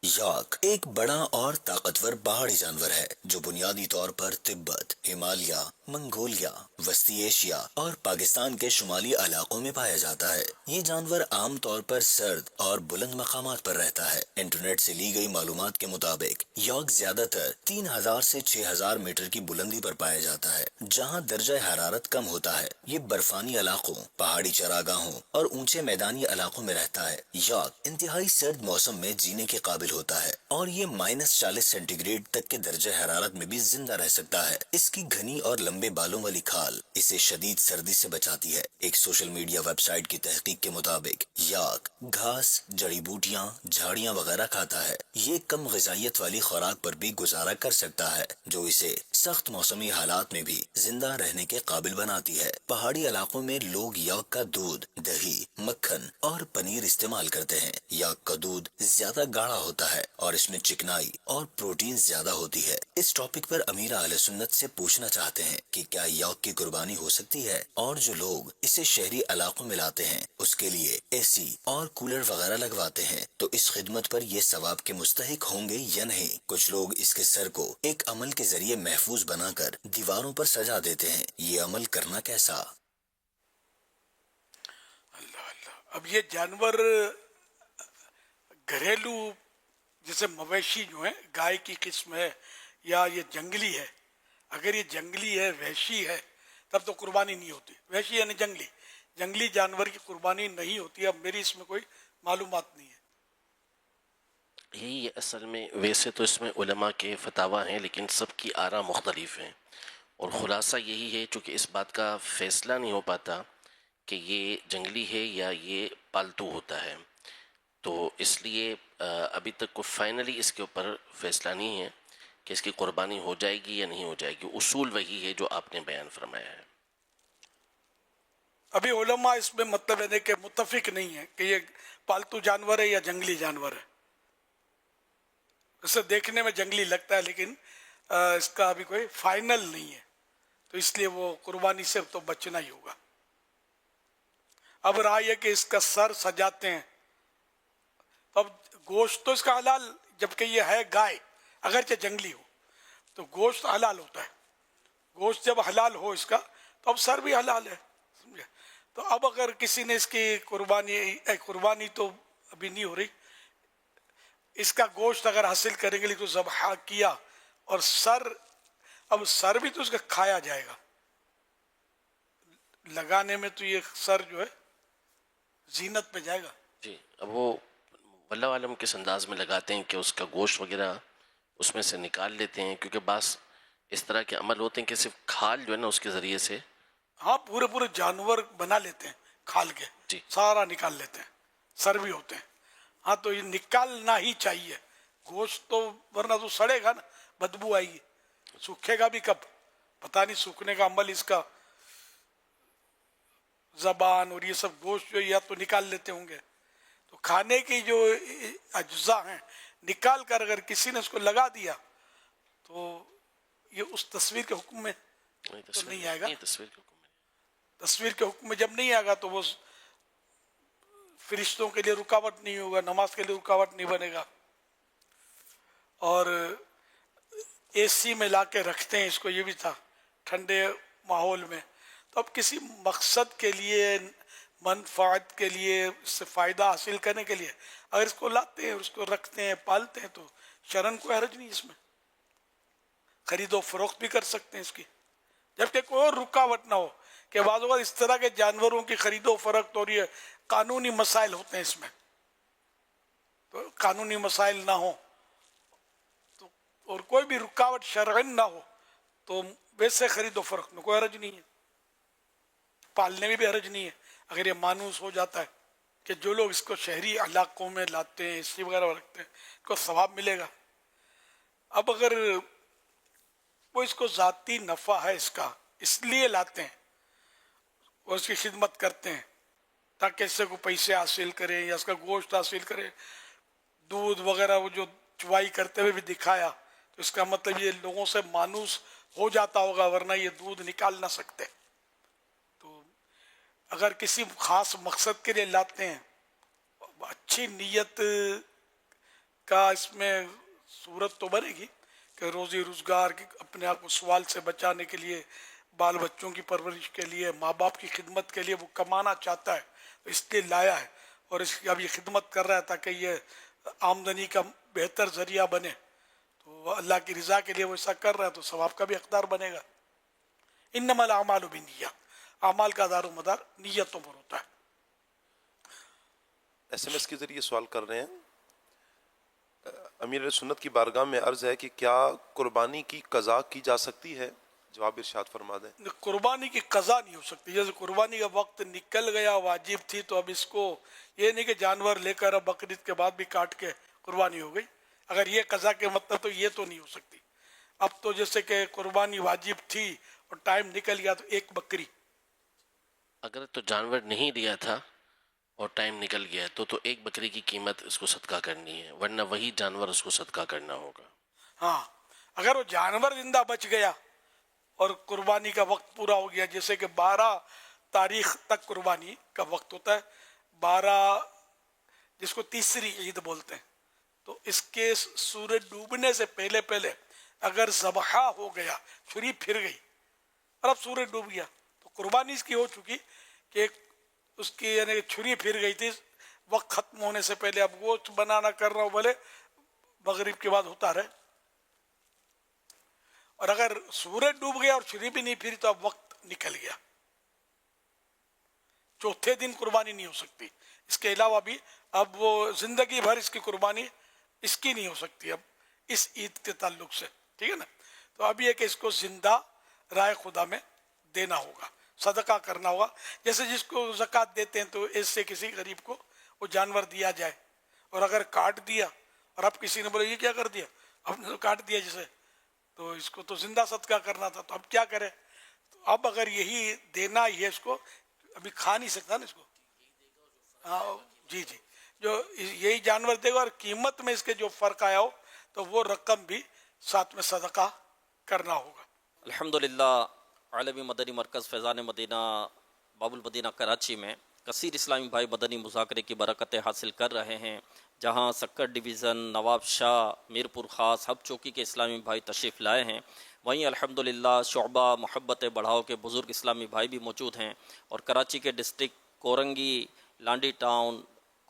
یاک ایک بڑا اور طاقتور پہاڑی جانور ہے جو بنیادی طور پر تبت، ہمالیہ، منگولیا، وسطی ایشیا اور پاکستان کے شمالی علاقوں میں پایا جاتا ہے. یہ جانور عام طور پر سرد اور بلند مقامات پر رہتا ہے. انٹرنیٹ سے لی گئی معلومات کے مطابق یاک زیادہ تر 3000 سے 6000 میٹر کی بلندی پر پایا جاتا ہے جہاں درجہ حرارت کم ہوتا ہے. یہ برفانی علاقوں، پہاڑی چراگاہوں اور اونچے میدانی علاقوں میں رہتا ہے. یاک انتہائی سرد موسم میں جینے کے قابل ہوتا ہے اور یہ -40 سینٹی گریڈ تک کے درجہ حرارت میں بھی زندہ رہ سکتا ہے. اس کی گھنی اور لمبے بالوں والی کھال اسے شدید سردی سے بچاتی ہے. ایک سوشل میڈیا ویب سائٹ کی تحقیق کے مطابق یاک گھاس، جڑی بوٹیاں، جھاڑیاں وغیرہ کھاتا ہے. یہ کم غذائیت والی خوراک پر بھی گزارا کر سکتا ہے جو اسے سخت موسمی حالات میں بھی زندہ رہنے کے قابل بناتی ہے. پہاڑی علاقوں میں لوگ یاک کا دودھ، دہی، مکھن اور پنیر استعمال کرتے ہیں. یاک کا دودھ زیادہ گاڑھا ہوتا ہے اور اس میں چکنائی اور پروٹین زیادہ ہوتی ہے. اس ٹاپک پر امیر اہل سنت سے پوچھنا چاہتے ہیں کہ کیا یاک کی قربانی ہو سکتی ہے اور جو لوگ اسے شہری علاقوں میں لاتے ہیں اس کے لیے اے سی اور کولر وغیرہ لگواتے ہیں تو اس خدمت پر یہ ثواب کے مستحق ہوں گے یا نہیں. کچھ لوگ اس کے سر کو ایک عمل کے ذریعے محفوظ بنا کر دیواروں پر سجا دیتے ہیں. یہ عمل کرنا کیسا؟ اب یہ جانور گھریلو جیسے مویشی جو ہیں گائے کی قسم ہے یا یہ جنگلی ہے. اگر یہ جنگلی ہے، وحشی ہے تب تو قربانی نہیں ہوتی. وحشی یعنی جنگلی جانور کی قربانی نہیں ہوتی. اب میری اس میں کوئی معلومات نہیں ہے. یہی اصل میں ویسے تو اس میں علماء کے فتاویٰ ہیں لیکن سب کی آراء مختلف ہیں اور خلاصہ یہی ہے چونکہ اس بات کا فیصلہ نہیں ہو پاتا کہ یہ جنگلی ہے یا یہ پالتو ہوتا ہے تو اس لیے ابھی تک کوئی فائنلی اس کے اوپر فیصلہ نہیں ہے کہ اس کی قربانی ہو جائے گی یا نہیں ہو جائے گی. اصول وہی ہے جو آپ نے بیان فرمایا ہے. ابھی علماء اس میں مطلب ہے کہ متفق نہیں ہے کہ یہ پالتو جانور ہے یا جنگلی جانور ہے. اسے دیکھنے میں جنگلی لگتا ہے لیکن اس کا ابھی کوئی فائنل نہیں ہے تو اس لیے وہ قربانی سے تو بچنا ہی ہوگا. اب رہا یہ کہ اس کا سر سجاتے ہیں تو اب گوشت تو اس کا حلال، جبکہ یہ ہے گائے اگرچہ جنگلی ہو تو گوشت حلال ہوتا ہے. گوشت جب حلال ہو اس کا تو اب سر بھی حلال ہے، سمجھے. تو اب اگر کسی نے اس کی قربانی تو ابھی نہیں ہو رہی، اس کا گوشت اگر حاصل کریں گے تو ذبح کیا اور اب سر بھی تو اس کا کھایا جائے گا. لگانے میں تو یہ سر جو ہے زینت پہ جائے گا. جی اب وہ واللہ عالم کس انداز میں لگاتے ہیں کہ اس کا گوشت وغیرہ اس میں سے نکال لیتے ہیں کیونکہ بعض اس طرح کے عمل ہوتے ہیں کہ صرف کھال جو ہے نا اس کے ذریعے سے پورے جانور بنا لیتے ہیں کھال کے. جی سارا نکال لیتے ہیں، سر بھی ہوتے ہیں. تو یہ نکالنا ہی چاہیے گوشت تو، ورنہ تو سڑے گا نا، بدبو آئے گی. سوکھے گا بھی کب پتہ نہیں. سوکھنے کا عمل اس کا زبان اور یہ سب گوشت جو یا تو نکال لیتے ہوں گے تو کھانے کی جو اجزاء ہیں نکال کر اگر کسی نے اس کو لگا دیا تو یہ اس تصویر کے حکم میں تو نہیں آئے گا. تصویر کے حکم میں جب نہیں آئے گا تو وہ فرشتوں کے لیے رکاوٹ نہیں ہوگا, نماز کے لیے رکاوٹ نہیں بنے گا. اور اے سی میں لا کے رکھتے ہیں اس کو, یہ بھی تھا ٹھنڈے ماحول میں, تو اب کسی مقصد کے لیے, منفعت کے لیے, اس سے فائدہ حاصل کرنے کے لیے اگر اس کو لاتے ہیں, اس کو رکھتے ہیں, پالتے ہیں تو شرعاً کوئی حرج نہیں اس میں, خرید و فروخت بھی کر سکتے ہیں اس کی, جبکہ کوئی اور رکاوٹ نہ ہو. کہ بعض اوقات اس طرح کے جانوروں کی خرید و فروخت اور یہ قانونی مسائل ہوتے ہیں اس میں, تو قانونی مسائل نہ ہوں تو اور کوئی بھی رکاوٹ شرعاً نہ ہو تو ویسے خرید و فروخت میں کوئی حرج نہیں ہے, پالنے میں بھی حرج نہیں ہے اگر یہ مانوس ہو جاتا ہے کہ جو لوگ اس کو شہری علاقوں میں لاتے ہیں, اسی وغیرہ رکھتے ہیں, کو ثواب ملے گا. اب اگر وہ اس کو ذاتی نفع ہے اس کا, اس لیے لاتے ہیں اور اس کی خدمت کرتے ہیں تاکہ اس سے کوئی پیسے حاصل کریں یا اس کا گوشت حاصل کریں, دودھ وغیرہ وہ جو چوائی کرتے ہوئے بھی دکھایا, تو اس کا مطلب یہ لوگوں سے مانوس ہو جاتا ہوگا, ورنہ یہ دودھ نکال نہ سکتے. تو اگر کسی خاص مقصد کے لیے لاتے ہیں, اچھی نیت کا اس میں صورت تو بنے گی کہ روزی روزگار کی, اپنے آپ کو سوال سے بچانے کے لیے, بال بچوں کی پرورش کے لیے, ماں باپ کی خدمت کے لیے وہ کمانا چاہتا ہے تو اس لیے لایا ہے, اور اس کی اب یہ خدمت کر رہا ہے تاکہ یہ آمدنی کا بہتر ذریعہ بنے, تو اللہ کی رضا کے لیے وہ ایسا کر رہا ہے تو ثواب کا بھی حقدار بنے گا. انما الاعمال بالنیات, اعمال کا دار و مدار نیتوں پر ہوتا ہے. SMS کے ذریعے سوال کر رہے ہیں, امیر سنت کی بارگاہ میں عرض ہے کہ کیا قربانی کی قضا کی جا سکتی ہے؟ جواب ارشاد فرما دیں. قربانی کی قضا نہیں ہو سکتی, جیسے قربانی کا وقت نکل گیا, واجب تھی, تو اب اس کو یہ نہیں کہ جانور لے کر اب بقرعید کے بعد بھی کاٹ کے قربانی ہو گئی, اگر یہ قضا کے مطلب تو یہ تو نہیں ہو سکتی. اب تو جیسے کہ قربانی واجب تھی اور ٹائم نکل گیا تو ایک بکری, اگر تو جانور نہیں لیا تھا اور ٹائم نکل گیا تو ایک بکری کی قیمت اس کو صدقہ کرنی ہے, ورنہ وہی جانور اس کو صدقہ کرنا ہوگا. ہاں اگر وہ جانور زندہ بچ گیا اور قربانی کا وقت پورا ہو گیا, جیسے کہ 12 تاریخ تک قربانی کا وقت ہوتا ہے, 12 جس کو تیسری عید بولتے ہیں, تو اس کے سورج ڈوبنے سے پہلے پہلے اگر ذبح ہو گیا, چھری پھر گئی اور اب سورج ڈوب گیا, تو قربانی اس کی ہو چکی کہ اس کی یعنی چھری پھر گئی تھی وقت ختم ہونے سے پہلے, اب گوشت بنانا کر رہا ہوں بھلے مغرب کے بعد ہوتا رہے, اور اگر سورج ڈوب گیا اور چھری بھی نہیں پھری تو اب وقت نکل گیا, چوتھے دن قربانی نہیں ہو سکتی. اس کے علاوہ بھی اب وہ زندگی بھر اس کی قربانی اس کی نہیں ہو سکتی اب اس عید کے تعلق سے, ٹھیک ہے نا. تو اب یہ کہ اس کو زندہ رائے خدا میں دینا ہوگا, صدقہ کرنا ہوگا. جیسے جس کو زکوٰۃ دیتے ہیں تو ایسے کسی غریب کو وہ جانور دیا جائے, اور اگر کاٹ دیا اور اب کسی نے بولا یہ کیا کر دیا, اب نے تو کاٹ دیا جسے, تو اس کو تو زندہ صدقہ کرنا تھا, تو اب کیا کرے. تو اب اگر یہی دینا ہی ہے اس کو, ابھی کھا نہیں سکتا نا اس کو, ہاں جی جی, جو یہی جانور دے گا اور قیمت میں اس کے جو فرق آیا ہو تو وہ رقم بھی ساتھ میں صدقہ کرنا ہوگا. الحمدللہ عالمی مدنی مرکز فیضان مدینہ باب المدینہ کراچی میں کثیر اسلامی بھائی مدنی مذاکرے کی برکتیں حاصل کر رہے ہیں, جہاں سکر ڈویژن, نواب شاہ, میرپور خاص, ہب چوکی کے اسلامی بھائی تشریف لائے ہیں. وہیں الحمدللہ شعبہ محبت بڑھاؤ کے بزرگ اسلامی بھائی بھی موجود ہیں, اور کراچی کے district Korangi, Landhi town,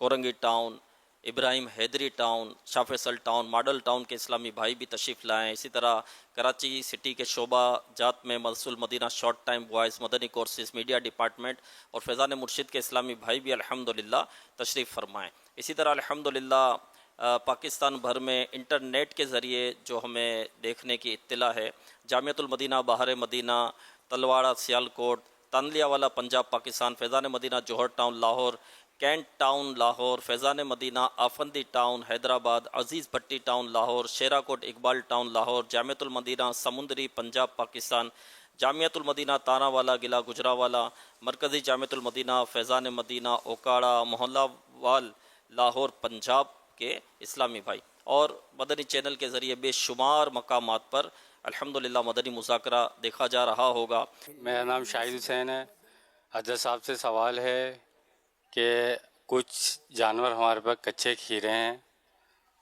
Korangi town, Ibrahim Hyderi town, Shah Faisal town, Model Town کے اسلامی بھائی بھی تشریف لائے. اسی طرح کراچی سٹی کے شعبہ جات میں مدرسہ المدینہ شارٹ ٹائم بوائز مدنی کورسز میڈیا ڈپارٹمنٹ اور فیضان مرشد کے اسلامی بھائی بھی الحمدللہ تشریف فرمائیں. اسی طرح الحمدللہ پاکستان بھر میں انٹرنیٹ کے ذریعے جو ہمیں دیکھنے کی اطلاع ہے, جامعۃ المدینہ بہار مدینہ, Talwara Sialkot, Tandlianwala Punjab Pakistan, Faizan Madina Johar Town Lahore, Cantt Town Lahore, Faizan Madina Afandi Town Hyderabad, Aziz Bhatti Town Lahore, Sherakot Iqbal Town Lahore, Jamiatul Madina Samundri Punjab Pakistan, Jamiatul المدینہ تانا والا گلا گجرا والا, مرکزی جامعۃ المدینہ فیضان مدینہ اوکاڑا, محلہ وال لاہور پنجاب کے اسلامی بھائی، اور مدنی چینل کے ذریعے بے شمار مقامات پر الحمدللہ مدنی مذاکرہ دیکھا جا رہا ہوگا۔ میرا نام شاہد حسین ہے۔ حضرت صاحب سے سوال ہے کہ کچھ جانور ہمارے پاس کچے کھیرے ہیں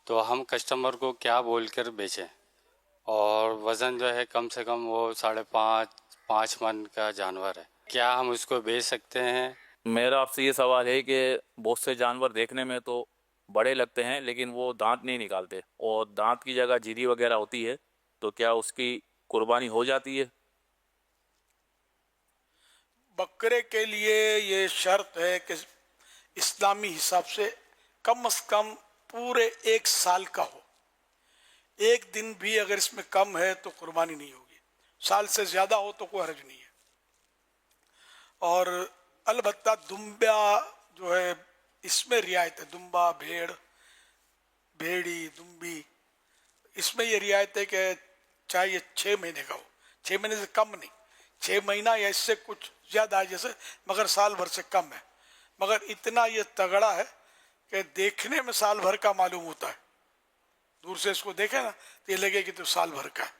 تو ہم کسٹمر کو کیا بول کر بیچیں، اور وزن جو ہے کم سے کم وہ 5.5 من کا جانور ہے، کیا ہم اس کو بیچ سکتے ہیں؟ میرا آپ سے یہ سوال ہے کہ بہت سے جانور دیکھنے میں تو بڑے لگتے ہیں لیکن وہ دانت نہیں نکالتے، اور دانت کی جگہ جھری وغیرہ ہوتی ہے، تو کیا اس کی قربانی ہو جاتی ہے؟ بکرے کے لیے یہ شرط ہے کہ اسلامی حساب سے کم از کم پورے 1 سال کا ہو۔ 1 دن بھی اگر اس میں کم ہے تو قربانی نہیں ہوگی، سال سے زیادہ ہو تو کوئی حرج نہیں ہے۔ اور البتہ دمبا جو ہے اس میں رعایت ہے، دمبا، بھیڑ، بھیڑی، دمبی، اس میں یہ رعایت ہے کہ چاہے یہ 6 مہینے کا ہو، 6 مہینے سے کم نہیں، 6 مہینہ یا اس سے کچھ زیادہ ہے جیسے، مگر سال بھر سے کم ہے۔ مگر اتنا یہ تگڑا ہے کہ دیکھنے میں سال بھر کا معلوم ہوتا ہے، دور سے اس کو دیکھیں نا تو یہ لگے کہ تو سال بھر کا ہے،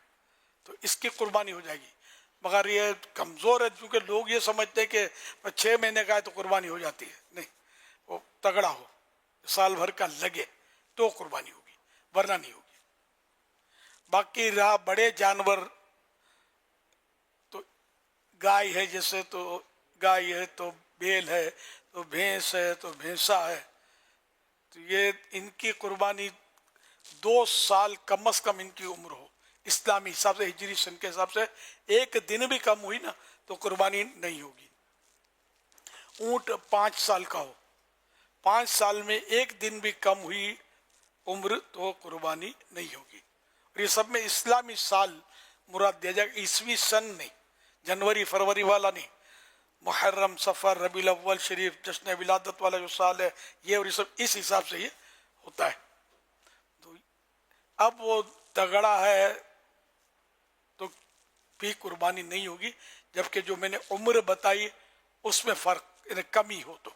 تو اس کی قربانی ہو جائے گی۔ مگر یہ کمزور ہے کیونکہ لوگ یہ سمجھتے ہیں کہ 6 مہینے کا ہے تو قربانی ہو جاتی ہے، نہیں، وہ تگڑا ہو، سال بھر کا لگے تو قربانی ہوگی، ورنہ نہیں ہوگی۔ باقی رہا بڑے جانور، تو گائے ہے جیسے تو گائے ہے، تو بیل ہے، تو بھینس ہے، تو بھینسا ہے، تو یہ ان کی قربانی 2 سال کم از کم ان کی عمر ہو، اسلامی حساب سے، ہجری سن کے حساب سے 1 دن بھی کم ہوئی نا تو قربانی نہیں ہوگی۔ اونٹ 5 سال کا ہو، 5 سال میں 1 دن بھی کم ہوئی عمر تو قربانی نہیں ہوگی۔ اور یہ سب میں اسلامی سال مراد دیا جائے، عیسوی سن نہیں، جنوری فروری والا نہیں، محرم، صفر، ربیع الاول شریف، جشن ولادت والا جو سال ہے یہ، اور یہ سب اس حساب سے یہ ہوتا ہے۔ تو اب وہ تگڑا ہے تو بھی قربانی نہیں ہوگی، جبکہ جو میں نے عمر بتائی اس میں فرق، یعنی کمی ہو تو۔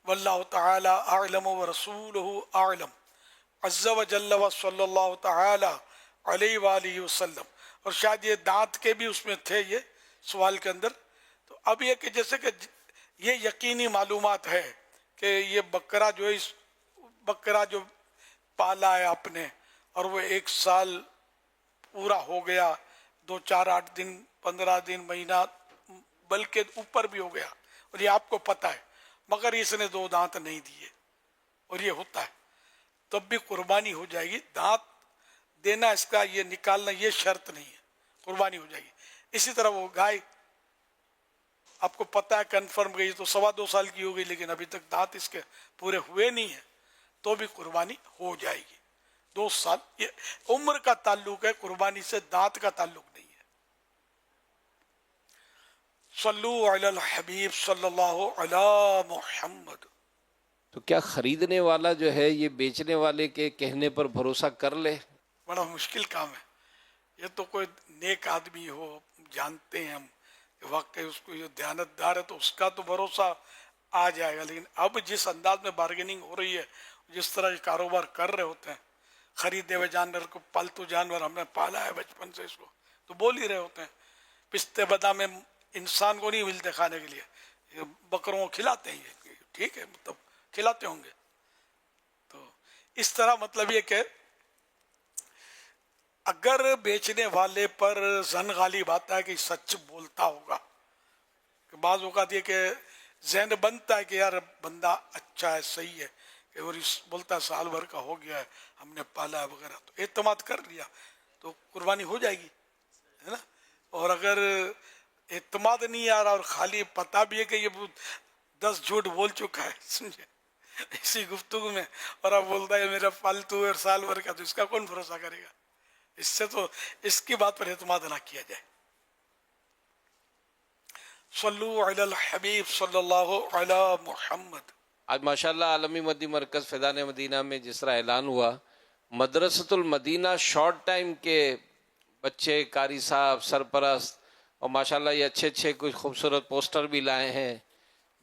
واللہ تعالی اعلم ورسولہ اعلم عز وجل وصلی اللہ تعالی علیہ وآلہ وسلم۔ اور شاید یہ دانت کے بھی اس میں تھے یہ سوال کے اندر، تو اب یہ کہ جیسے کہ یہ یقینی معلومات ہے کہ یہ بکرا جو ہے، بکرا جو پالا ہے آپ نے اور وہ 1 سال پورا ہو گیا، 2 4 8 دن 15 دن مہینہ بلکہ اوپر بھی ہو گیا، اور یہ آپ کو پتہ ہے، مگر اس نے 2 دانت نہیں دیے اور یہ ہوتا ہے، تب بھی قربانی ہو جائے گی۔ دانت دینا اس کا، یہ نکالنا یہ شرط نہیں ہے، قربانی ہو جائے گی۔ اسی طرح وہ گائے آپ کو پتہ ہے کنفرم گئی تو 2.25 سال کی ہو گئی لیکن ابھی تک دانت اس کے پورے ہوئے نہیں ہیں تو بھی قربانی ہو جائے گی۔ 2 سال یہ عمر کا تعلق ہے، قربانی سے دانت کا تعلق نہیں ہے۔ صلو علی الحبیب صلی اللہ علی محمد۔ تو کیا خریدنے والا جو ہے یہ بیچنے والے کے کہنے پر بھروسہ کر لے؟ بڑا مشکل کام ہے، یہ تو کوئی نیک آدمی ہو، جانتے ہیں ہم کہ واقعی اس کو یہ دیانت دار ہے تو اس کا تو بھروسہ آ جائے گا، لیکن اب جس انداز میں بارگیننگ ہو رہی ہے، جس طرح یہ کاروبار کر رہے ہوتے ہیں، خریدے ہوئے جانور کو، پالتو جانور ہم نے پالا ہے بچپن سے، اس کو تو بول ہی رہے ہوتے ہیں۔ پستے بادام میں انسان کو نہیں ملتے کھانے کے لیے، بکروں کو کھلاتے ہیں، یہ ٹھیک ہے، مطلب کھلاتے ہوں گے۔ تو اس طرح مطلب یہ کہ اگر بیچنے والے پر ظن غالب آتا ہے کہ سچ بولتا ہوگا، کہ بعض اوقات یہ کہ ذہن بنتا ہے کہ یار بندہ اچھا ہے، صحیح ہے، کہ اور بولتا ہے سال بھر کا ہو گیا ہے، ہم نے پالا ہے وغیرہ، تو اعتماد کر لیا تو قربانی ہو جائے گی، ہے نا۔ اور اگر اعتماد نہیں آ رہا اور خالی پتہ بھی ہے کہ یہ 10 جھوٹ بول چکا ہے، سمجھے، اسی گفتگو میں، اور اب بولتا ہے میرا پالتو ہے اور سال بھر کا، تو اس کا کون بھروسہ کرے گا؟ اس سے تو اس کی بات پر اعتماد نہ کیا جائے۔ صلو علی الحبیب صلی اللہ علی محمد۔ آج ماشاءاللہ عالمی مدی مرکز فیضان مدینہ میں جس طرح اعلان ہوا، مدرسۃ المدینہ شارٹ ٹائم کے بچے، قاری صاحب، سرپرست، اور ماشاءاللہ یہ اچھے کچھ خوبصورت پوسٹر بھی لائے ہیں،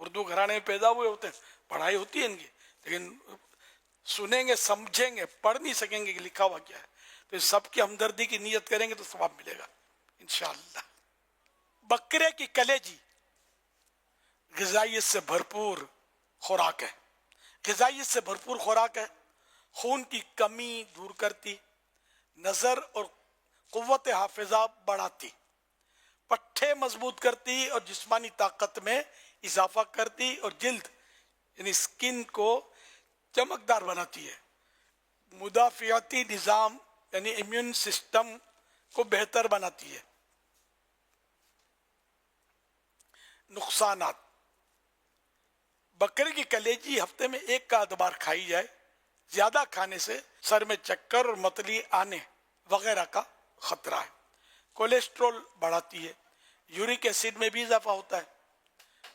اردو گھرانے میں پیدا ہوئے ہوتے ہیں, پڑھائی ہوتی ہے ان کی, لیکن سنیں گے سمجھیں گے, پڑھ نہیں سکیں گے کہ لکھا ہوا کیا ہے. تو سب کی ہمدردی کی نیت کریں گے تو ثواب ملے گا انشاءاللہ. بکرے کی کلیجی غذائیت سے بھرپور خوراک ہے. غذائیت سے بھرپور خوراک ہے, خون کی کمی دور کرتی, نظر اور قوت حافظہ بڑھاتی, پٹھے مضبوط کرتی اور جسمانی طاقت میں اضافہ کرتی, اور جلد یعنی سکن کو چمکدار بناتی ہے. مدافعتی نظام یعنی امیون سسٹم کو بہتر بناتی ہے. نقصانات: بکرے کی کلیجی ہفتے میں 1 آدھ بار کھائی جائے. زیادہ کھانے سے سر میں چکر اور متلی آنے وغیرہ کا خطرہ ہے. کولیسٹرول بڑھاتی ہے, یورک ایسڈ میں بھی اضافہ ہوتا ہے.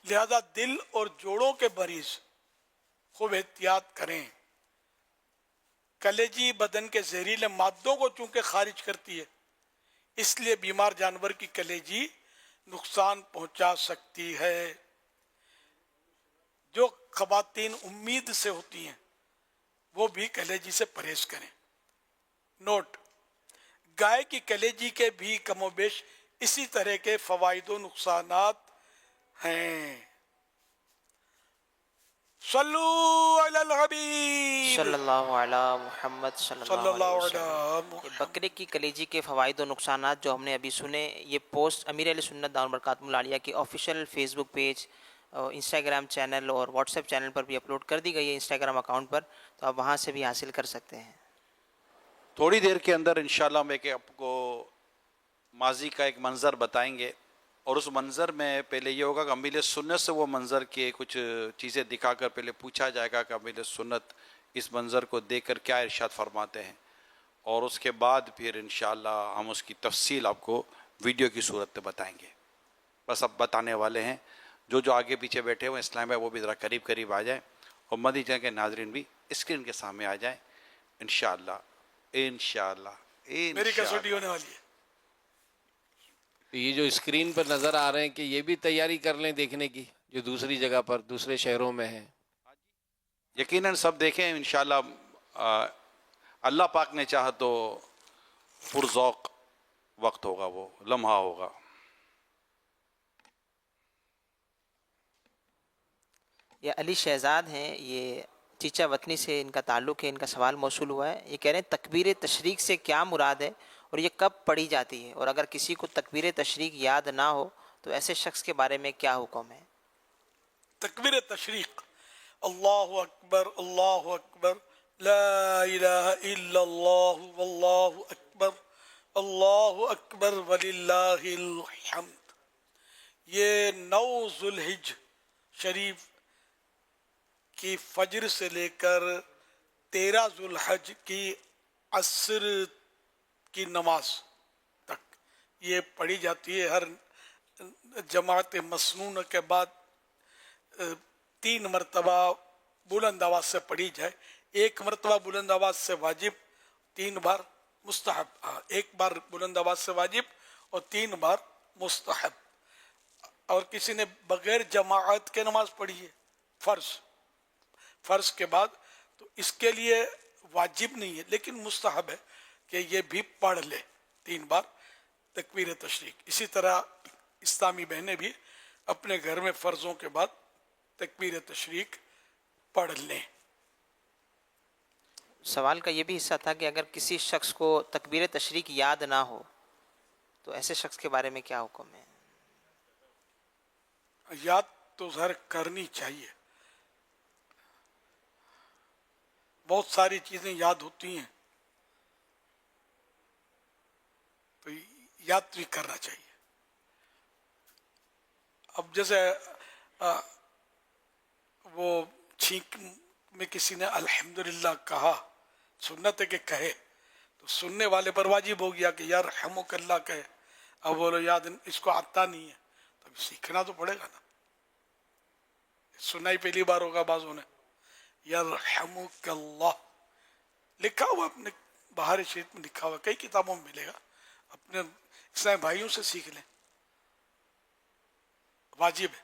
لہذا دل اور جوڑوں کے مریض خوب احتیاط کریں. کلیجی بدن کے زہریلے مادوں کو چونکہ خارج کرتی ہے, اس لیے بیمار جانور کی کلیجی نقصان پہنچا سکتی ہے. جو خواتین امید سے ہوتی ہیں وہ بھی کلیجی سے پرہیز کریں. نوٹ: گائے کی کلیجی کے بھی کم و بیش اسی طرح کے فوائد و نقصانات ہیں. صلو علی الحبیب صلی اللہ علی محمد صلی اللہ علیہ وسلم. بکرے کی کلیجی کے فوائد و نقصانات جو ہم نے ابھی سنے, یہ پوسٹ امیر اہل سنت دامت برکاتہم العالیہ کے آفیشیل فیس بک پیج, انسٹاگرام چینل اور واٹس ایپ چینل پر بھی اپلوڈ کر دی گئی ہے, انسٹاگرام اکاؤنٹ پر, تو آپ وہاں سے بھی حاصل کر سکتے ہیں. تھوڑی دیر کے اندر انشاءاللہ ہم آپ کو ماضی کا ایک منظر بتائیں گے, اور اس منظر میں پہلے یہ ہوگا کہ امیل سنت سے وہ منظر کے کچھ چیزیں دکھا کر پہلے پوچھا جائے گا کہ امیل سنت اس منظر کو دیکھ کر کیا ارشاد فرماتے ہیں, اور اس کے بعد پھر انشاءاللہ ہم اس کی تفصیل آپ کو ویڈیو کی صورت میں بتائیں گے. بس اب بتانے والے ہیں. جو آگے پیچھے بیٹھے ہوئے اسلام ہے وہ بھی ذرا قریب آ جائیں, اور مدی چینل کے ناظرین بھی اسکرین کے سامنے آ جائیں انشاءاللہ. میری کسوٹی ہونے والی ہے. یہ جو اسکرین پر نظر آ رہے ہیں کہ یہ بھی تیاری کر لیں دیکھنے کی, جو دوسری جگہ پر دوسرے شہروں میں ہے. یقیناً سب دیکھیں انشاءاللہ. اللہ پاک نے چاہا تو پرذوق وقت ہوگا, وہ لمحہ ہوگا. یہ علی شہزاد ہیں, یہ چیچا وطنی سے ان کا تعلق ہے. ان کا سوال موصول ہوا ہے. یہ کہہ رہے ہیں تکبیر تشریق سے کیا مراد ہے اور یہ کب پڑھی جاتی ہے, اور اگر کسی کو تکبیر تشریق یاد نہ ہو تو ایسے شخص کے بارے میں کیا حکم ہے؟ تکبیر تشریق: اللہ اکبر لا الہ الا اللہ واللہ اکبر وللہ الحمد. یہ 9 ذوالحج شریف کی فجر سے لے کر 13 ذوالحج کی عصر کی نماز تک یہ پڑھی جاتی ہے. ہر جماعت مسنون کے بعد 3 مرتبہ بلند آواز سے پڑھی جائے. 1 مرتبہ بلند آواز سے واجب, 3 بار مستحب. 1 بار بلند آواز سے واجب اور 3 بار مستحب. اور کسی نے بغیر جماعت کے نماز پڑھی ہے فرض کے بعد, تو اس کے لیے واجب نہیں ہے لیکن مستحب ہے کہ یہ بھی پڑھ لے 3 بار تکبیر تشریق. اسی طرح اسلامی بہنیں بھی اپنے گھر میں فرضوں کے بعد تکبیر تشریق پڑھ لیں. سوال کا یہ بھی حصہ تھا کہ اگر کسی شخص کو تکبیر تشریق یاد نہ ہو تو ایسے شخص کے بارے میں کیا حکم ہے؟ یاد تو ظاہر کرنی چاہیے. بہت ساری چیزیں یاد ہوتی ہیں تو یاد بھی کرنا چاہیے. اب جیسے وہ چھینک میں کسی نے الحمدللہ کہا, سنت ہے کہ کہے, تو سننے والے پر واجب ہو گیا کہ یار رحمک اللہ کہے. اب بولو یاد اس کو آتا نہیں ہے تو سیکھنا تو پڑے گا نا. سنا ہی پہلی بار ہوگا بعضوں نے. یرحمک اللہ لکھا ہوا اپنے بہار شریف میں لکھا ہوا, کئی کتابوں میں ملے گا. اپنے اسلامی بھائیوں سے سیکھ لیں, واجب ہے.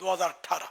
2018।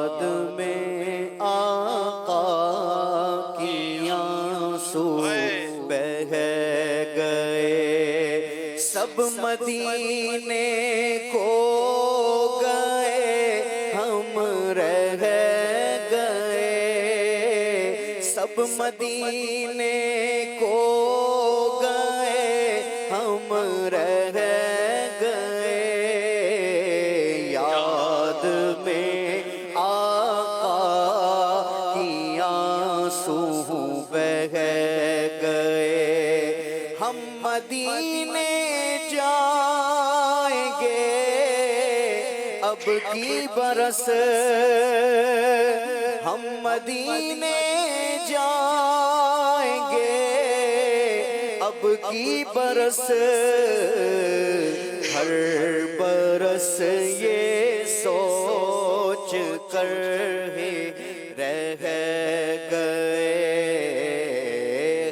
یاد میں آقا کی آنسو بہہ گئے سب مدینے کو گئے ہم رہ گئے سب مدینے کو گئے ہم رہ گئے یاد میں آقا کی آنسو بہہ گئے ہم مدینے جائیں گے اب کی برس ہم مدینے جائیں گے اب کی برس ہر برس یہ سوچ کر ہی رہ گئے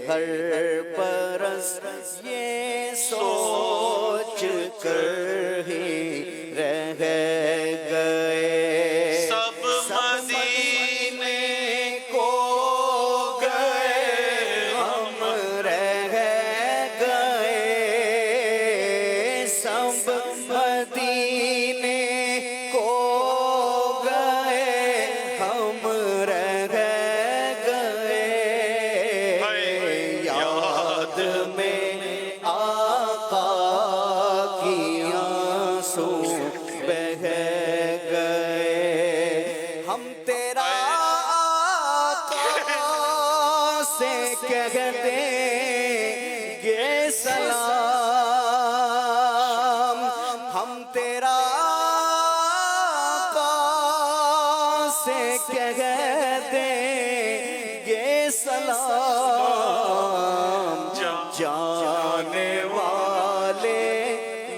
ہر برس یہ سوچ کر ہی رہ گئے سب مدینے کو گئے ہم رہ گئے سب مدینے کو گئے ہم رہ گئے یاد میں آقا کی آنسو بہہ گئے ہم تیرا آقا سے کہہ دیں گے سلام ہم تیرا آقا سے کہہ دیں گے سلام جانے والے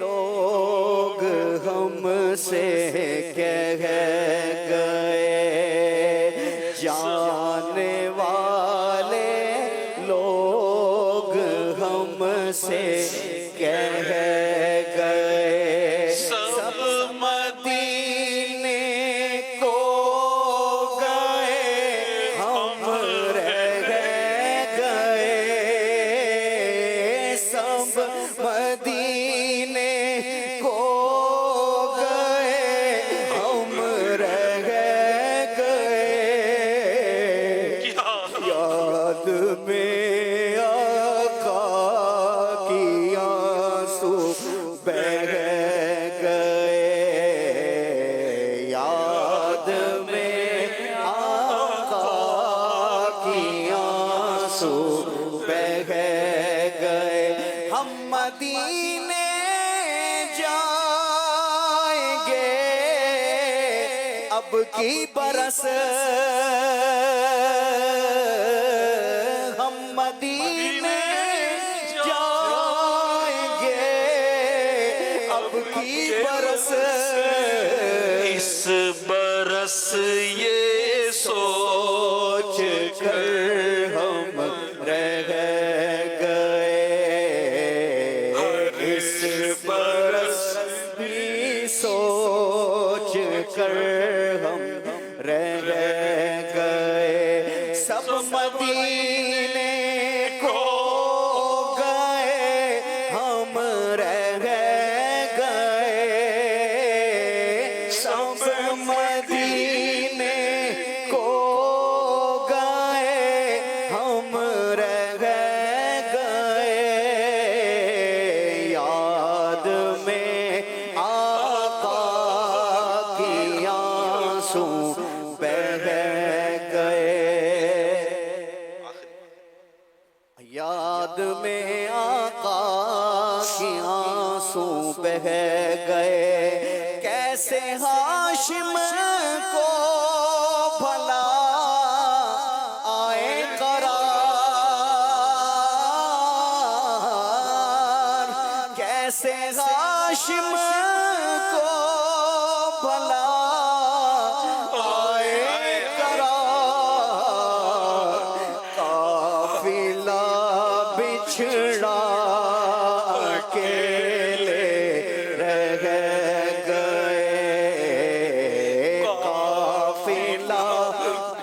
لوگ ہم سے کہہ گئے جانے والے لوگ ہم سے کہہ گئے سب مدینے کو گئے ہم رہ گئے سب مدینے کو گئے ہم رہ گئے یاد میں آقا کی آنسو بہہ گئے یاد میں آقا کی آنسو بہہ گئے ہم مدینے جائیں گے اب کی برس ہم مدینے جائیں گے اب کی برس اس برس یہ سوچ کر ہم رہ گئے اس برس بھی سوچ کر ہم رہ گئے سب مدینے کو گئے ہم رہ گئے سب مدینے کو گئے ہم رہ گئے یاد میں آقا کی آنسو بہہ گئے یاد میں آقا کی آنسو بہہ گئے کیسے ہاشم کو بھلا آئے قرار کیسے ہاشم کو بھلا آئے قرار قافلہ بچھڑا اکیلے رہ گئے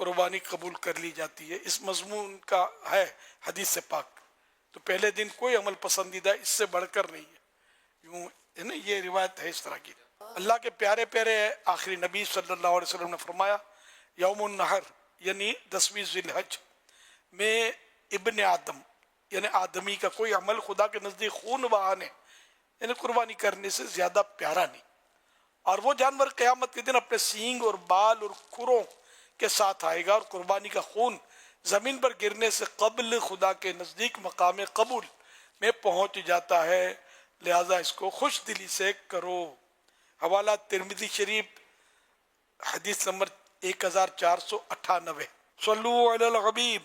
قربانی قبول کر لی جاتی ہے. اس مضمون کا ہے حدیث پاک. تو پہلے دن کوئی عمل پسندیدہ اس سے بڑھ کر نہیں ہے. یوں ہے نا, یہ روایت ہے اس طرح کی. اللہ کے پیارے پیارے آخری نبی صلی اللہ علیہ وسلم نے فرمایا یوم النحر یعنی 10ویں ذی الحج میں ابن آدم یعنی آدمی کا کوئی عمل خدا کے نزدیک خون بہانے یعنی قربانی کرنے سے زیادہ پیارا نہیں. اور وہ جانور قیامت کے دن اپنے سینگ اور بال اور کھروں کے ساتھ آئے گا اور قربانی کا خون زمین پر گرنے سے قبل خدا کے نزدیک مقام قبول میں پہنچ جاتا ہے, لہذا اس کو خوش دلی سے کرو. حوالہ ترمذی شریف حدیث نمبر 1498. صلو علی الحبیب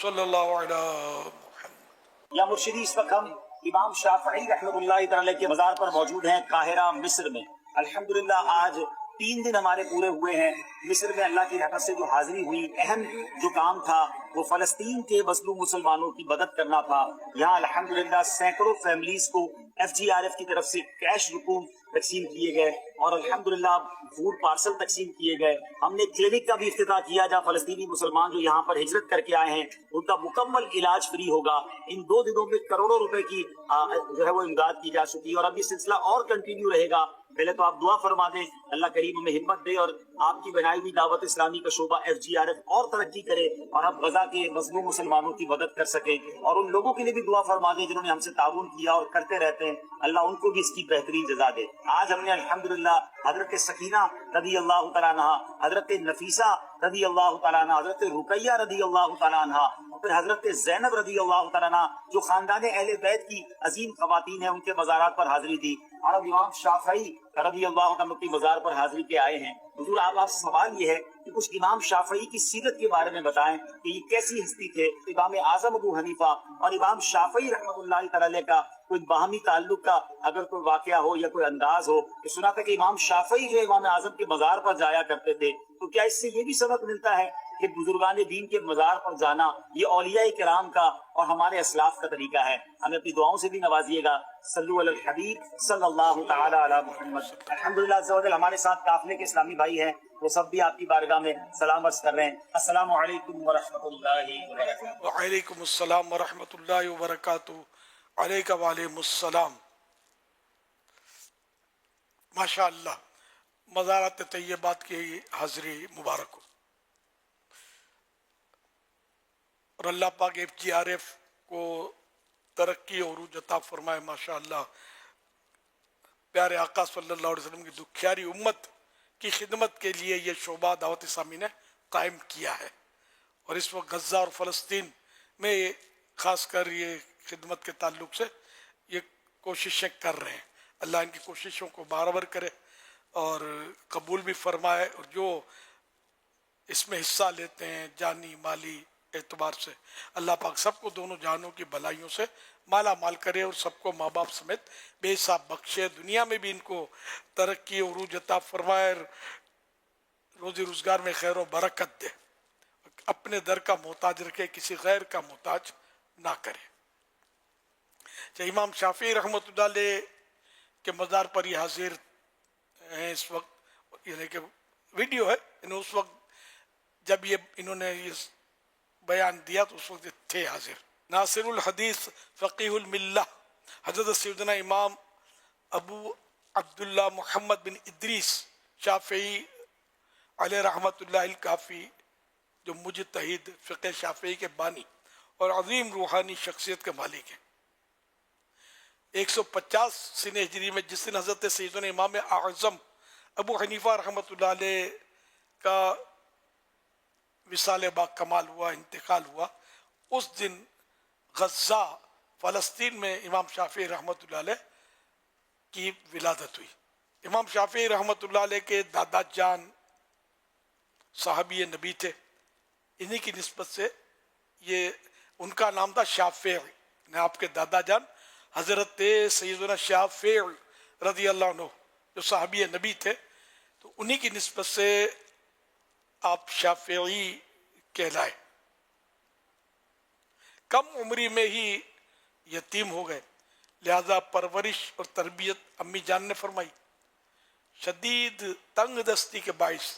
صلی اللہ علیہ محمد. یا مرشدی, اس وقت ہم امام شافعی رحمۃ اللہ تعالی کے مزار پر موجود ہیں قاہرہ مصر میں. الحمدللہ آج 3 دن ہمارے پورے ہوئے ہیں مصر میں. اللہ کی رحمت سے جو حاضری ہوئی, اہم جو کام تھا وہ فلسطین کے مظلوم مسلمانوں کی مدد کرنا تھا. یہاں الحمدللہ سینکڑوں فیملیز کو FGRF کی طرف سے کیش رقوم تقسیم کیے گئے اور الحمدللہ فوڈ پارسل تقسیم کیے گئے. ہم نے کلینک کا بھی افتتاح کیا جہاں فلسطینی مسلمان جو یہاں پر ہجرت کر کے آئے ہیں ان کا مکمل علاج فری ہوگا. ان 2 دنوں میں کروڑوں روپے کی جو ہے وہ امداد کی جا چکی اور اب یہ سلسلہ اور کنٹینیو رہے گا. پہلے تو آپ دعا فرما دیں اللہ کریم ہمیں ہمت دے اور آپ کی بنائی ہوئی دعوت اسلامی کا شعبہ FGRF اور ترقی کرے اور ہم غزہ کے مظلوم مسلمانوں کی مدد کر سکیں. اور ان لوگوں کے لیے بھی دعا فرما دیں جنہوں نے ہم سے تعاون کیا اور کرتے رہتے ہیں, اللہ ان کو بھی اس کی بہترین جزا دے. آج ہم نے الحمدللہ حضرت سکینہ رضی اللہ تعالیٰ عنہ, حضرت نفیسہ رضی اللہ تعالیٰ عنہ, حضرت رقیہ رضی اللہ تعالیٰ عنہ, پھر حضرت زینب رضی اللہ تعالیٰ عنہ جو خاندان اہل بیت کی عظیم خواتین ہیں ان کے مزارات پر حاضری دی. اور اب امام شافعی رضی اللہ عنہ کی مزار پر حاضری کے آئے ہیں. حضور آپ سے سوال یہ ہے کہ کچھ امام شافعی کی سیرت کے بارے میں بتائیں کہ یہ کیسی ہستی تھے. امام اعظم ابو حنیفہ اور امام شافعی رحمۃ اللہ تعالی کا کوئی باہمی تعلق کا اگر کوئی واقعہ ہو یا کوئی انداز ہو کہ سنا تھا کہ امام شافعی جو امام اعظم کے مزار پر جایا کرتے تھے, تو کیا اس سے یہ بھی سبق ملتا ہے کہ بزرگان دین کے مزار پر جانا یہ اولیاء کرام کا اور ہمارے اسلاف کا طریقہ ہے؟ ہمیں اپنی دعاؤں سے بھی نوازیے گا. صلو علی الحبیب صلی اللہ تعالی علی محمد. الحمدللہ عز و جل ہمارے ساتھ قافلے کے اسلامی بھائی ہیں, وہ سب بھی آپ کی بارگاہ میں سلام عرض کر رہے ہیں. السلام علیکم ورحمۃ اللہ وبرکاتہ. وعلیکم السلام ورحمۃ اللہ وبرکاتہ. علیکہ وعلیکم السلام. ماشاء اللہ, مزارات طیبات کی حاضری مبارک ہو اور اللہ پاک FGRF کو ترقی اور عروج عطا فرمائے. ماشاء اللہ, پیارے آقا صلی اللہ علیہ وسلم کی دکھیاری امت کی خدمت کے لیے یہ شعبہ دعوت اسلامی نے قائم کیا ہے اور اس وقت غزہ اور فلسطین میں خاص کر یہ خدمت کے تعلق سے یہ کوششیں کر رہے ہیں. اللہ ان کی کوششوں کو برابر کرے اور قبول بھی فرمائے, اور جو اس میں حصہ لیتے ہیں جانی مالی اعتبار سے اللہ پاک سب کو دونوں جہانوں کی بھلائیوں سے مالا مال کرے اور سب کو ماں باپ سمیت بے حساب بخشے. دنیا میں بھی ان کو ترقی اور عروج عطا فرمائے, روزی روزگار میں خیر و برکت دے, اپنے در کا محتاج رکھے, کسی غیر کا محتاج نہ کرے. امام شافعی رحمۃ اللہ علیہ کے مزار پر یہ حاضر ہیں اس وقت, یعنی کہ ویڈیو ہے, اس وقت جب یہ انہوں نے یہ بیان دیا تو اس وقت تھے حاضر. ناصر الحدیث فقیہ الملہ حضرت سیدنا امام ابو عبداللہ محمد بن ادریس شافعی علیہ رحمۃ اللہ الکافی, جو مجتہد فقہ شافعی کے بانی اور عظیم روحانی شخصیت کے مالک ہیں. 150 سن ہجری میں جس دن حضرت سیدنا امام اعظم ابو حنیفہ رحمۃ اللہ علیہ کا وصال با کمال ہوا, انتقال ہوا, اس دن غزہ فلسطین میں امام شافعی رحمۃ اللہ علیہ کی ولادت ہوئی. امام شافعی رحمۃ اللہ علیہ کے دادا جان صحابی نبی تھے, انہی کی نسبت سے یہ ان کا نام تھا شافعی. آپ کے دادا جان حضرت سیدنا شافعی رضی اللہ عنہ جو صحابی نبی تھے, تو انہی کی نسبت سے آپ شافعی کہلائے. کم عمری میں ہی یتیم ہو گئے, لہذا پرورش اور تربیت امی جان نے فرمائی. شدید تنگ دستی کے باعث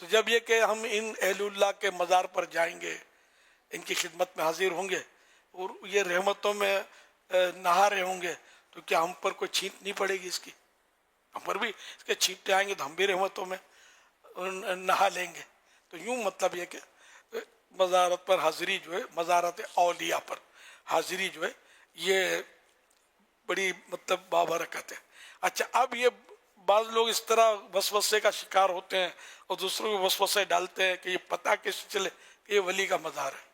تو جب یہ کہ ہم ان اہل اللہ کے مزار پر جائیں گے، ان کی خدمت میں حاضر ہوں گے اور یہ رحمتوں میں نہا رہے ہوں گے، تو کیا ہم پر کوئی چھینٹ نہیں پڑے گی اس کی؟ ہم پر بھی اس کے چھینٹے آئیں گے تو ہم بھی رحمتوں میں نہا لیں گے. تو یوں مطلب یہ کہ مزارت پر حاضری جو ہے، مزارت اولیاء پر حاضری جو ہے، یہ بڑی مطلب بابرکت ہے. اچھا، اب یہ بعض لوگ اس طرح وسوسے کا شکار ہوتے ہیں اور دوسروں کو وسوسے ڈالتے ہیں کہ یہ پتہ کیسے چلے کہ یہ ولی کا مزار ہے.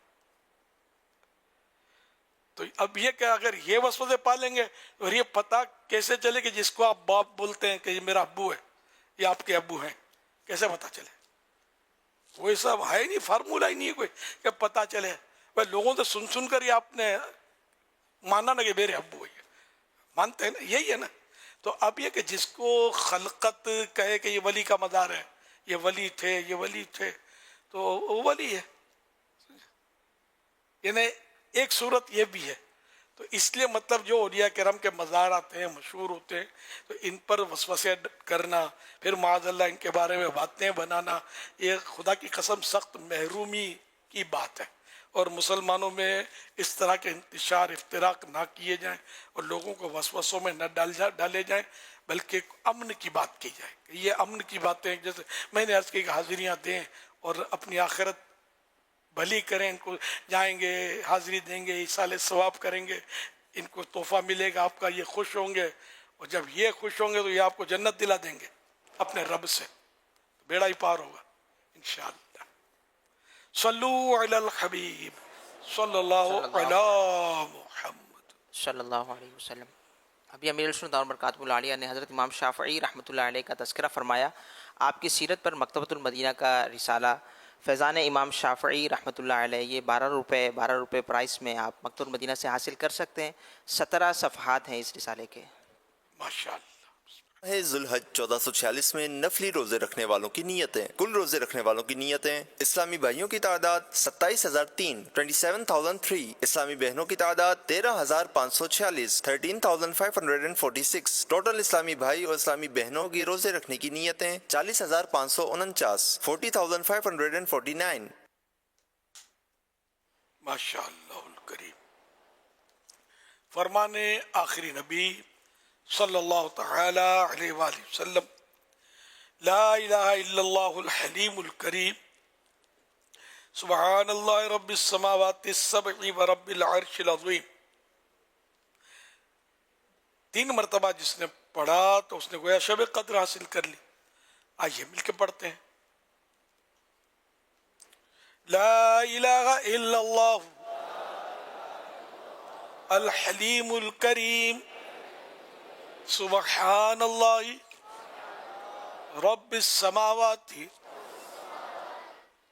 تو اب یہ کہ اگر یہ وسوسے پالیں گے تو یہ پتہ کیسے چلے کہ جس کو آپ باپ بولتے ہیں کہ یہ میرا ابو ہے، یہ آپ کے ابو ہیں، کیسے پتہ چلے؟ وہ سب ہے نہیں، فارمولہ ہی نہیں ہے کوئی کہ پتہ چلے. وہ لوگوں سے سن کر یہ آپ نے مانا نا کہ میرے ابو ہے، مانتے ہیں نا، یہی ہے نا. تو اب یہ کہ جس کو خلقت کہے کہ یہ ولی کا مزار ہے، یہ ولی تھے، یہ ولی تھے، تو وہ ولی ہے. یعنی ایک صورت یہ بھی ہے. تو اس لیے مطلب جو اولیاء کرام کے مزارات ہیں، مشہور ہوتے ہیں، تو ان پر وسوسے کرنا، پھر معاذ اللہ ان کے بارے میں باتیں بنانا، یہ خدا کی قسم سخت محرومی کی بات ہے. اور مسلمانوں میں اس طرح کے انتشار افتراق نہ کیے جائیں اور لوگوں کو وسوسوں میں نہ ڈالے جائیں، بلکہ امن کی بات کی جائے. یہ امن کی باتیں، جیسے میں نے عرض کی کہ حاضریاں دیں اور اپنی آخرت بھلی کریں، ان کو جائیں گے، حاضری دیں گے، ایصال ثواب کریں گے، ان کو تحفہ ملے گا آپ کا، یہ خوش ہوں گے، اور جب یہ خوش ہوں گے تو یہ آپ کو جنت دلا دیں گے اپنے رب سے، بیڑا ہی پار ہوگا انشاءاللہ. صلو علی الحبیب صلی اللہ علی محمد صلی اللہ علیہ وسلم. ابھی امیر السنت اور برکاتہ العالیہ نے حضرت امام شافعی رحمۃ اللہ علیہ کا تذکرہ فرمایا. آپ کی سیرت پر مکتبۃ المدینہ کا رسالہ فیضان امام شافعی رحمۃ اللہ علیہ، یہ 12 روپے پرائس میں آپ مکتبۃ المدینہ سے حاصل کر سکتے ہیں. 17 صفحات ہیں اس رسالے کے. ماشاءاللہ. ذوالحج 1446 میں نفلی روزے رکھنے والوں کی نیتیں. کل روزے رکھنے والوں کی نیتیں: اسلامی بھائیوں کی تعداد 27,003 27,003. اسلامی بہنوں کی تعداد 13,546 13,546. ٹوٹل اسلامی بھائی اور اسلامی بہنوں کی روزے رکھنے کی نیتیں 40,549 40,549. ماشاءاللہ الکریم. فرمان آخری نبی صلی اللہ تعالی علیہ وآلہ وسلم: لا الہ الا اللہ الحلیم الکریم سبحان اللہ رب السماوات السبع ورب العرش العظیم. 3 مرتبہ جس نے پڑھا تو اس نے گویا شب قدر حاصل کر لی. آئیے مل کے پڑھتے ہیں. لا الہ الا اللہ الحلیم الکریم سبحان اللہ رب السماوات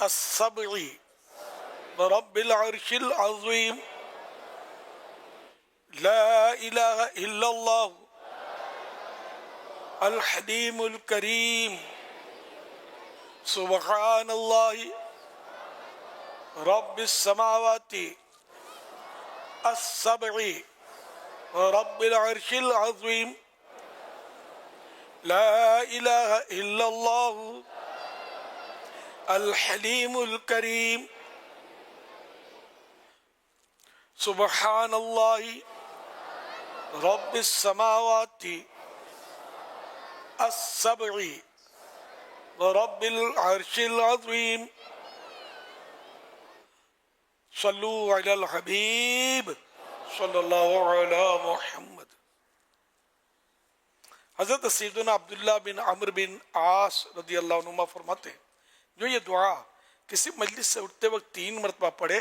السبع ورب العرش العظیم. لا الہ الا اللہ الحلیم الکریم سبحان اللہ رب السماوات السبع ورب العرش العظیم. لا الہ الا اللہ الحلیم الکریم سبحان اللہ رب السماوات السبع ورب العرش العظیم. صلو علی الحبیب صلی اللہ علی محمد. حضرت سیدنا عبداللہ بن عمرو بن عاص رضی اللہ عنہما فرماتے ہیں جو یہ دعا کسی مجلس سے اٹھتے وقت 3 مرتبہ پڑھے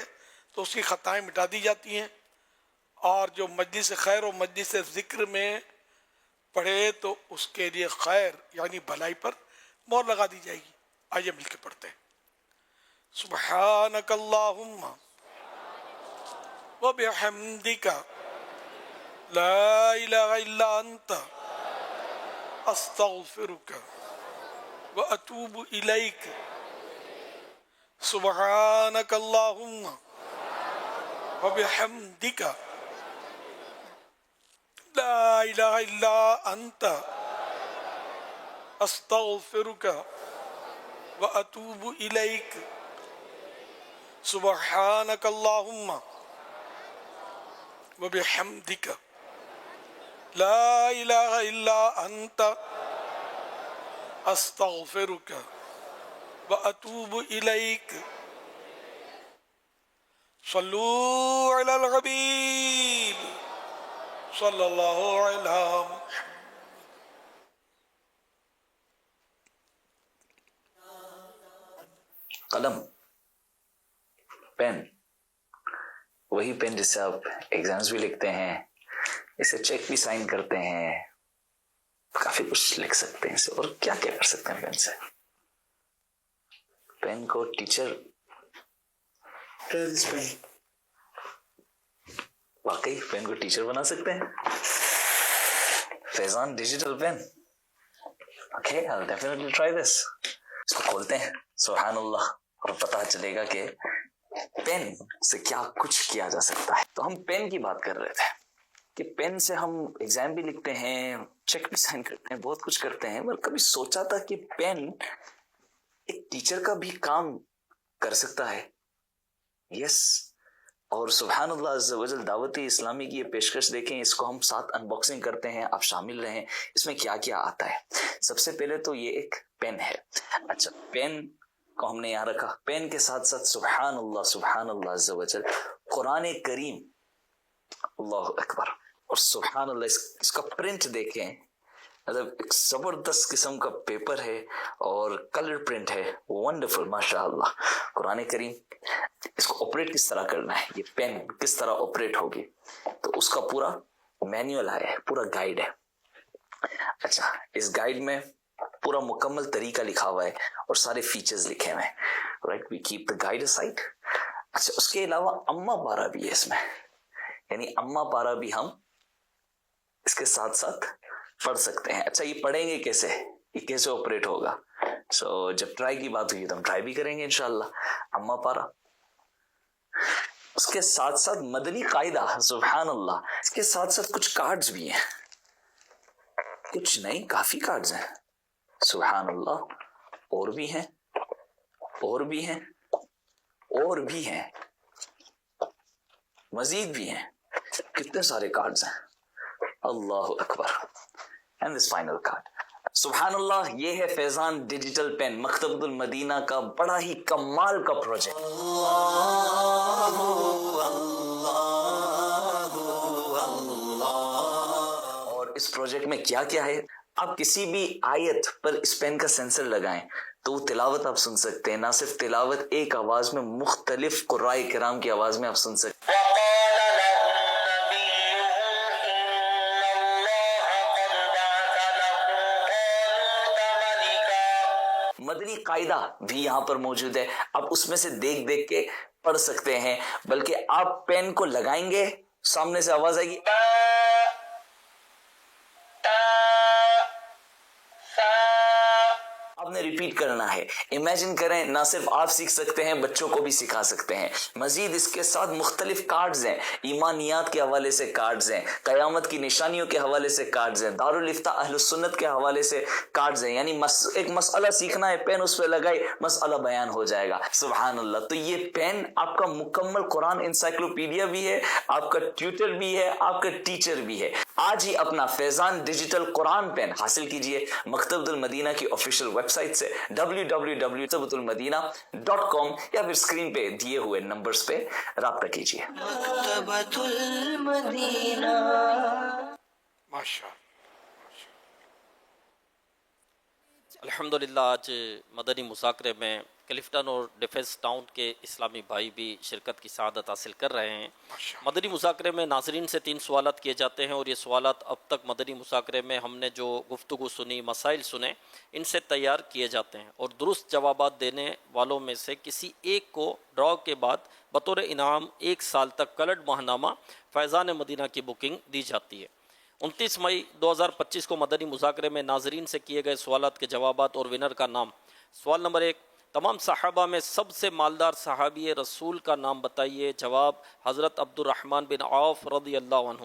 تو اس کی خطائیں مٹا دی جاتی ہیں، اور جو مجلس خیر و مجلس ذکر میں پڑھے تو اس کے لیے خیر یعنی بھلائی پر مہر لگا دی جائے گی. آئیے مل کے پڑھتے ہیں. سبحانک اللہم وبحمدک لا الہ الا انت استغفرک واتوب الیک. سبحانک اللہم وبحمدک لا الہ الا انت استغفرک وأتوب إليك سبحانك اللهم وبحمدك لا إله إلا أنت أستغفرك وأتوب إليك صلوا على الحبيب صلى الله عليه وسلم. قلم، پین، وہی پین جس سے آپ ایگزامز بھی لکھتے ہیں، اسے چیک بھی سائن کرتے ہیں، کافی کچھ لکھ سکتے ہیں اسے. اور کیا کیا کر سکتے ہیں پین سے؟ پین کو ٹیچر واقعی پین کو ٹیچر بنا سکتے ہیں. Faizan digital pen, okay I'll definitely try this. اس کو کھولتے ہیں، سبحان اللہ، اور پتہ چلے گا کہ پین سے کیا کچھ کیا جا سکتا ہے. تو ہم پین کی بات کر رہے تھے کہ پین سے ہم ایگزام بھی لکھتے ہیں، چیک بھی سائن کرتے ہیں، بہت کچھ کرتے ہیں. مگر کبھی سوچا تھا کہ پین ایک ٹیچر کا بھی کام کر سکتا ہے؟ یس. اور سبحان اللہ عز و جل دعوت اسلامی کی یہ پیشکش دیکھیں، اس کو ہم ساتھ انباکسنگ کرتے ہیں، آپ شامل رہیں. اس میں کیا کیا آتا ہے؟ سب سے پہلے تو یہ ایک پین ہے. اچھا، پین کو ہم نے یہاں رکھا. پین کے ساتھ ساتھ سبحان اللہ عز و جل قرآن کریم، اللہ اکبر. اور سبحان اللہ، اس کا پرنٹ دیکھیں، مطلب ایک زبردست قسم کا پیپر ہے اور کلر پرنٹ ہے، ونڈرفل، ماشاء اللہ. قرآن کریم، اس کو آپریٹ کس طرح کرنا ہے، یہ پین کس طرح آپریٹ ہوگی، تو اس کا پورا مینیول آیا ہے، پورا گائیڈ ہے. اچھا، اس گائیڈ میں پورا مکمل طریقہ لکھا ہوا ہے اور سارے فیچرز لکھے ہوئے ہیں. Right, we keep the guide aside. اچھا، اس کے علاوہ اما پارا بھی ہے اس میں، یعنی اما پارا بھی ہم اس کے ساتھ ساتھ پڑھ سکتے ہیں. اچھا، یہ پڑھیں گے کیسے، یہ کیسے آپریٹ ہوگا؟ سو جب ٹرائی کی بات ہوئی تو ہم ٹرائی بھی کریں گے انشاءاللہ. اما پارا، اس کے ساتھ ساتھ مدنی قاعدہ، سبحان اللہ. اس کے ساتھ ساتھ کچھ کارڈز بھی ہیں، کچھ نہیں، کافی کارڈز ہیں، سبحان اللہ. اور بھی ہیں، اور بھی ہیں، اور بھی ہیں، مزید بھی ہیں. کتنے سارے کارڈز ہیں، اللہ اکبر. اینڈ دس فائنل کارڈ، سبحان اللہ. یہ ہے فیضان ڈیجیٹل پین، مکتبۃ المدینہ کا بڑا ہی کمال کا پروجیکٹ. اور اس پروجیکٹ میں کیا کیا ہے؟ آپ کسی بھی آیت پر اس پین کا سینسر لگائیں تو وہ تلاوت آپ سن سکتے ہیں. نہ صرف تلاوت، ایک آواز میں مختلف قراء کرام کی آواز میں آپ سن سکتے ہیں. مدنی قاعدہ بھی یہاں پر موجود ہے، آپ اس میں سے دیکھ دیکھ کے پڑھ سکتے ہیں. بلکہ آپ پین کو لگائیں گے، سامنے سے آواز آئے گی، آپ نے ریپیٹ کرنا ہے. امیجن کریں، نہ صرف آپ سیکھ سکتے ہیں، بچوں کو بھی سکھا سکتے ہیں. مزید اس کے ساتھ مختلف کارڈز ہیں، ایمانیات کے حوالے سے کارڈز ہیں، قیامت کی نشانیوں کے حوالے سے کارڈز ہیں، دارالفتہ اہل السنت کے حوالے سے کارڈز ہیں. یعنی ایک مسئلہ سیکھنا ہے، پین اس پہ لگائے، مسئلہ بیان ہو جائے گا. سبحان اللہ. تو یہ پین آپ کا مکمل قرآن انسائکلوپیڈیا بھی ہے، آپ کا ٹیوٹر بھی ہے، آپ کا ٹیچر بھی ہے. آج ہی اپنا فیضان ڈیجیٹل قرآن پین حاصل کیجئے مکتبۃ المدینہ کی آفیشیل ویب سائٹ سے www.maktabatul-madina.com یا پھر اسکرین پہ دیے ہوئے نمبرز پہ رابطہ کیجئے. مکتبۃ المدینہ. ماشاء الحمدللہ آج مدنی مذاکرے میں کلفٹن اور ڈیفنس ٹاؤن کے اسلامی بھائی بھی شرکت کی سعادت حاصل کر رہے ہیں. مدنی مذاکرے میں ناظرین سے 3 سوالات کیے جاتے ہیں اور یہ سوالات اب تک مدنی مذاکرے میں ہم نے جو گفتگو سنی، مسائل سنے، ان سے تیار کیے جاتے ہیں اور درست جوابات دینے والوں میں سے کسی ایک کو ڈراؤ کے بعد بطور انعام 1 سال تک کلرڈ ماہنامہ فیضان مدینہ کی بکنگ دی جاتی ہے. 29 مئی 2025 کو مدنی مذاکرے میں ناظرین سے کیے گئے سوالات کے جوابات اور ونر کا نام. سوال نمبر 1، تمام صحابہ میں سب سے مالدار صحابی رسول کا نام بتائیے. جواب، حضرت عبد الرحمن بن عوف رضی اللہ عنہ.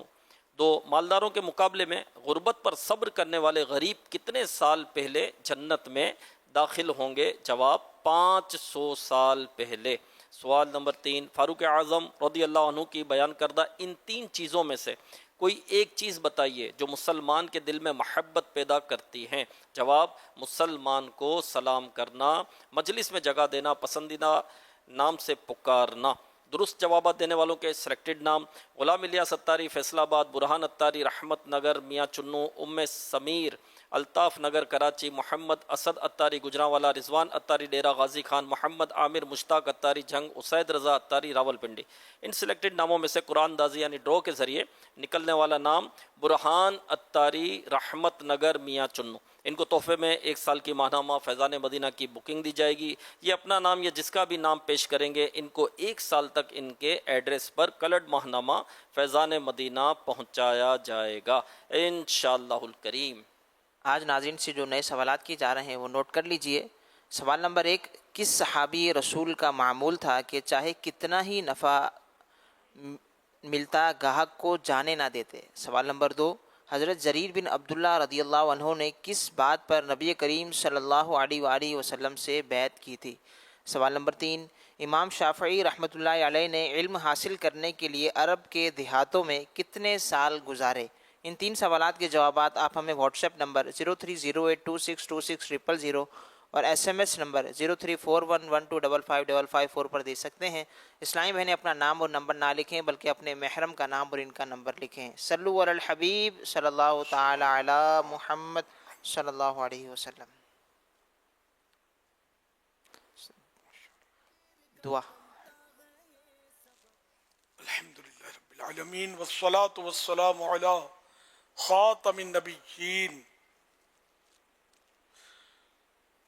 2، مالداروں کے مقابلے میں غربت پر صبر کرنے والے غریب کتنے سال پہلے جنت میں داخل ہوں گے؟ جواب 500 سال پہلے۔ سوال نمبر 3، فاروق اعظم رضی اللہ عنہ کی بیان کردہ ان 3 چیزوں میں سے کوئی ایک چیز بتائیے جو مسلمان کے دل میں محبت پیدا کرتی ہیں۔ جواب، مسلمان کو سلام کرنا، مجلس میں جگہ دینا، پسندیدہ نام سے پکارنا۔ درست جوابات دینے والوں کے سلیکٹڈ نام: غلام الیاس اتاری فیصل آباد، برہان اتاری رحمت نگر میاں چنو، ام سمیر الطاف نگر کراچی، محمد اسد اتاری گجرانوالا، رضوان اتاری ڈیرہ غازی خان، محمد عامر مشتاق اتاری جھنگ، اسید رضا اتاری راولپنڈی۔ ان سلیکٹڈ ناموں میں سے قرآن اندازی یعنی ڈرو کے ذریعے نکلنے والا نام برہان اتاری رحمت نگر میاں چنو۔ ان کو تحفے میں 1 سال کی ماہنامہ فیضان مدینہ کی بکنگ دی جائے گی۔ یہ اپنا نام یا جس کا بھی نام پیش کریں گے، ان کو 1 سال تک ان کے ایڈریس پر کلرڈ ماہنامہ فیضان مدینہ پہنچایا جائے گا انشاءاللہ الکریم۔ آج ناظرین سے جو نئے سوالات کیے جا رہے ہیں وہ نوٹ کر لیجئے۔ سوال نمبر 1، کس صحابی رسول کا معمول تھا کہ چاہے کتنا ہی نفع ملتا گاہک کو جانے نہ دیتے؟ سوال نمبر 2، حضرت جریر بن عبداللہ رضی اللہ عنہ نے کس بات پر نبی کریم صلی اللہ علیہ وآلہ وسلم سے بیعت کی تھی؟ سوال نمبر 3، امام شافعی رحمۃ اللہ علیہ نے علم حاصل کرنے کے لیے عرب کے دیہاتوں میں کتنے سال گزارے؟ ان 3 سوالات کے جوابات آپ ہمیں واٹس ایپ نمبر 0308262600 اور SMS نمبر 0341125554 پر دے سکتے ہیں۔ اسلامی بہنیں اپنا نام اور نمبر نہ لکھیں بلکہ اپنے محرم کا نام اور ان کا نمبر لکھیں۔ صلو علی الحبیب صلی اللہ تعالی علی محمد صلی اللہ علیہ وسلم۔ دعا۔ الحمدللہ رب العالمین والصلاة والسلام علی خاتم النبیین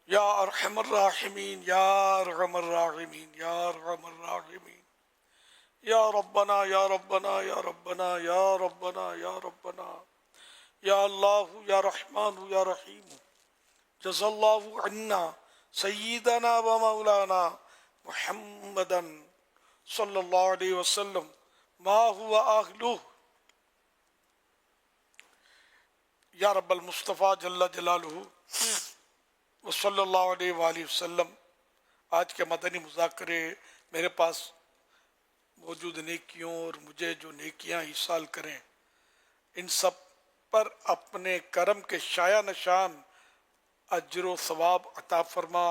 یا ارحم الراحمین یا ارحم الراحمین یا ارحم الراحمین یا ربنا یا ربنا یا ربنا یا ربنا یا ربنا یا اللہ یا رحمان یا رحیم جزا اللہ عنا سیدنا و مولانا محمدا صلی اللہ علیہ وسلم ما هو اہلہ یا رب المصطفیٰ جل جلالہ وصلی اللہ علیہ وآلہ وسلم۔ آج کے مدنی مذاکرے میرے پاس موجود نیکیوں اور مجھے جو نیکیاں ایصال کریں، ان سب پر اپنے کرم کے شایع نشان اجر و ثواب عطا فرما۔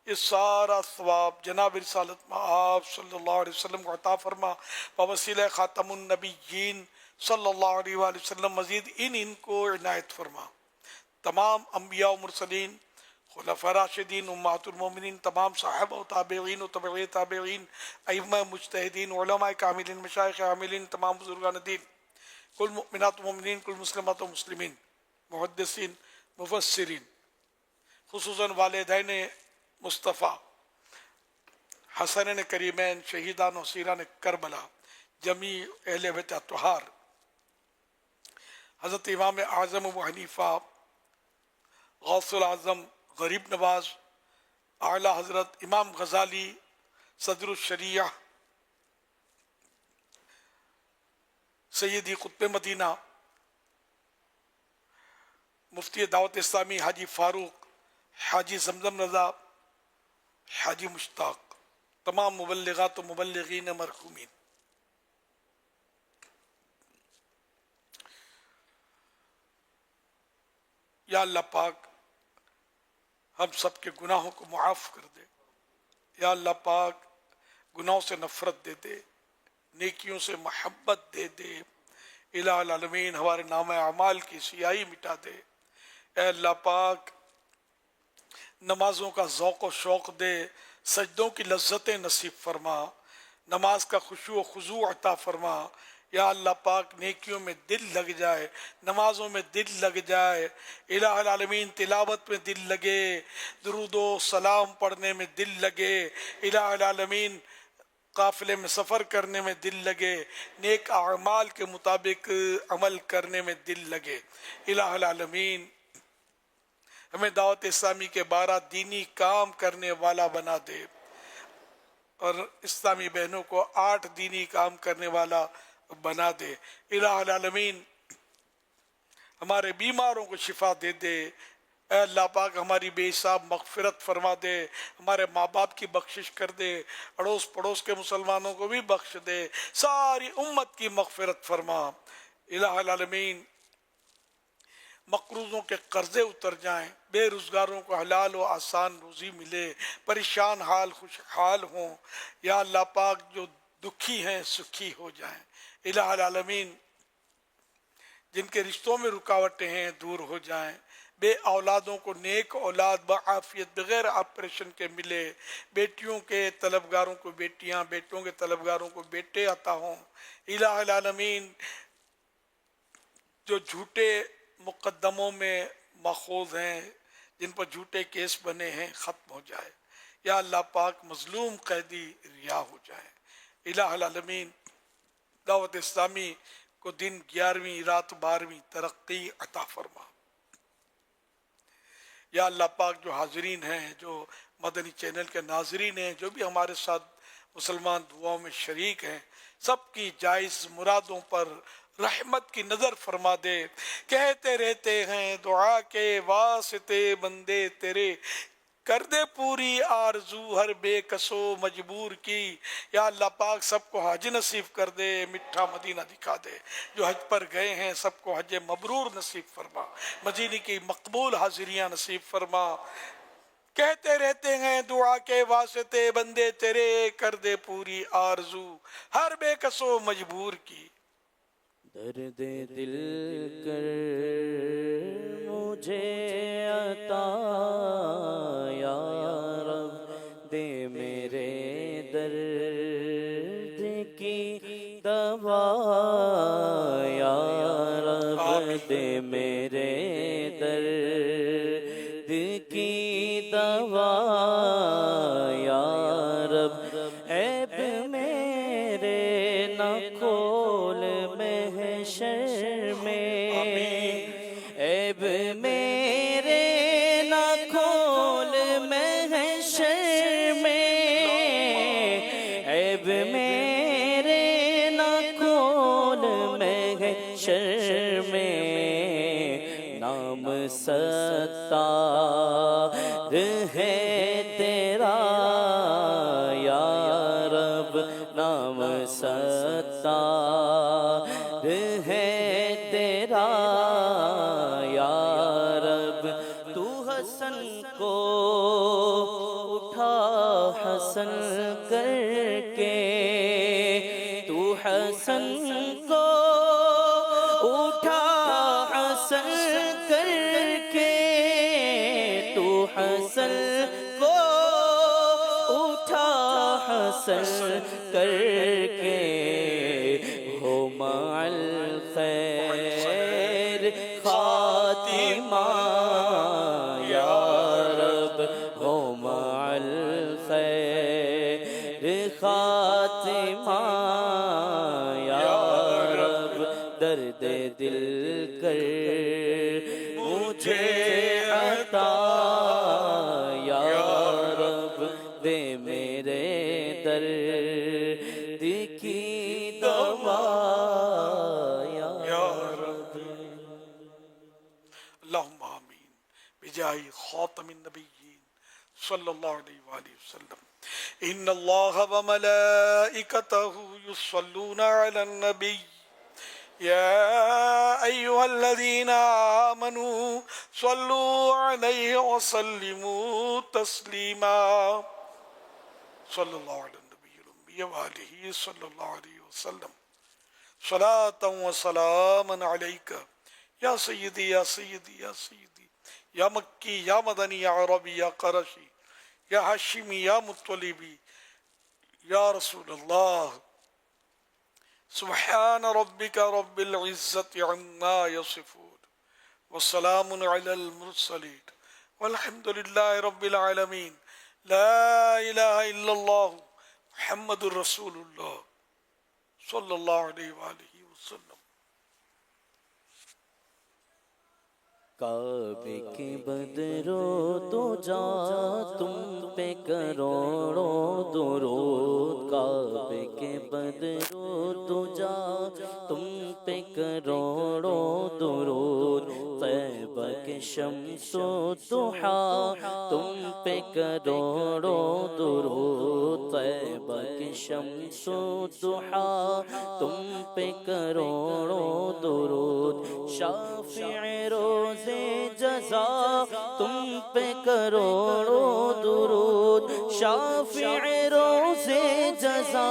یہ سارا ثواب جناب رسالت مآب صلی اللہ علیہ وسلم کو عطا فرما، بوسیلہ خاتم النبیین صلی اللہ علیہ وآلہ وسلم مزید ان کو عنایت فرما۔ تمام انبیاء و مرسلین، خلفاء راشدین، امہات المومنین، تمام صحابہ و تابعین و تبع تابعین، ائمہ مجتہدین، علماء کاملین، مشایخ عاملین، تمام بزرگان دین، کل مؤمنات و مومنین، کل مسلمات و مسلمین، محدثین، مفسرین، خصوصاً والدین مصطفیٰ، حسنین کریمین، شہیدان و اسیران کربلا، جمیع اہل بیت اطہار، حضرت امام اعظم ابو حنیفہ، غوث العظم، غریب نواز، اعلیٰ حضرت امام غزالی، صدر الشریعہ، سیدی قطب مدینہ، مفتی دعوت اسلامی حاجی فاروق، حاجی زمزم رضا، حاجی مشتاق، تمام مبلغات و مبلغین مرحومین۔ یا اللہ پاک ہم سب کے گناہوں کو معاف کر دے، یا اللہ پاک گناہوں سے نفرت دے دے، نیکیوں سے محبت دے دے، الہ العالمین ہمارے نام اعمال کی سیاہی مٹا دے، اے اللہ پاک نمازوں کا ذوق و شوق دے، سجدوں کی لذتیں نصیب فرما، نماز کا خشوع و خضوع عطا فرما، یا اللہ پاک نیکیوں میں دل لگ جائے، نمازوں میں دل لگ جائے، الہ العالمین تلاوت میں دل لگے، درود و سلام پڑھنے میں دل لگے، الہ العالمین قافلے میں سفر کرنے میں دل لگے، نیک اعمال کے مطابق عمل کرنے میں دل لگے، الہ العالمین ہمیں دعوت اسلامی کے 12 دینی کام کرنے والا بنا دے، اور اسلامی بہنوں کو 8 دینی کام کرنے والا بنا دے، الہ العالمین ہمارے بیماروں کو شفا دے دے، اے اللہ پاک ہماری بے حساب مغفرت فرما دے، ہمارے ماں باپ کی بخشش کر دے، اڑوس پڑوس کے مسلمانوں کو بھی بخش دے، ساری امت کی مغفرت فرما۔ الہ العالمین مقروضوں کے قرضے اتر جائیں، بے روزگاروں کو حلال و آسان روزی ملے، پریشان حال خوشحال ہوں، یا اللہ پاک جو دکھی ہیں سکھی ہو جائیں۔ الہ العالمین جن کے رشتوں میں رکاوٹیں ہیں دور ہو جائیں، بے اولادوں کو نیک اولاد بعافیت بغیر آپریشن کے ملے، بیٹیوں کے طلبگاروں کو بیٹیاں، بیٹوں کے طلبگاروں کو بیٹے عطا ہوں۔ الہ العالمین جو جھوٹے مقدموں میں ماخوذ ہیں، جن پر جھوٹے کیس بنے ہیں، ختم ہو جائے، یا اللہ پاک مظلوم قیدی رہا ہو جائے۔ الہ العالمین دعوت اسلامی کو دن 11ویں رات 12ویں ترقی عطا فرما۔ یا اللہ پاک جو حاضرین ہیں، جو مدنی چینل کے ناظرین ہیں، جو بھی ہمارے ساتھ مسلمان دعاؤں میں شریک ہیں، سب کی جائز مرادوں پر رحمت کی نظر فرما دے۔ کہتے رہتے ہیں دعا کے واسطے بندے تیرے، کر دے پوری آرزو ہر بے کسو مجبور کی۔ یا اللہ پاک سب کو حج نصیب کر دے، میٹھا مدینہ دکھا دے۔ جو حج پر گئے ہیں سب کو حج مبرور نصیب فرما، مدینے کی مقبول حاضریاں نصیب فرما۔ کہتے رہتے ہیں دعا کے واسطے بندے تیرے، کر دے پوری آرزو ہر بے کسو مجبور کی۔ درد دل کر مجھے عطا یا رب، دے میرے درد کی دوا یا رب، دے میرے درد کی دوا یا رب، عیب میرے نہ کھول محشر میں، عیب میرے نہ کھول محشر میں، عیب میرے نہ کھول محشر میں، نام ستار ہے تیرا یا رب، نام ستار ہے تیرا یا رب، تو حسن کو اٹھا حسن کر کے، تو حسن کو اٹھا حسن کر کے، تو حسن کو اٹھا حسن کر کے، ہو مع الخیر خاتمہ یا رب، ہو مع الخیر خاتمہ یا رب، درد دل کر مجھے عطا یا رب، دے میرے درد کی دوا یا رب۔ اللہم آمین بجاہ خاتم النبیین صلی اللہ علیہ وآلہ وسلم۔ ان اللہ وملائکتہ یصلون علی النبی یا ایہا الذین آمنوا صلوا علیہ وسلموا تسلیما۔ صلی اللہ علی النبی الأمی وآلہ صلی اللہ علیہ وسلم، صلاة و سلاما علیکہ یا سیدی یا سیدی یا سیدی، یا مکی یا مدنی یا عربی یا قرشی یا ہاشمی یا مطلبی، یا رسول اللہ۔ سبحان ربک رب العزت عما یصفون، والسلام علی المرسلین، والحمد للہ رب العالمین۔ لا الہ الا اللہ محمد الرسول اللہ صلی اللہ علیہ وآلہ وسلم۔ کعبے کے بدرو تو جا تم پہ کروڑوں درود، کعبے کے بدرو تو جا تم پہ کروڑوں درود، طیبہ کے کے شمس و ضحیٰ تم پہ کروڑوں درود، طیبہ کے شمس و ضحیٰ تم پہ کروڑوں درود، شافع روز جزا تم پہ کروڑوں درود، شافع روز جزا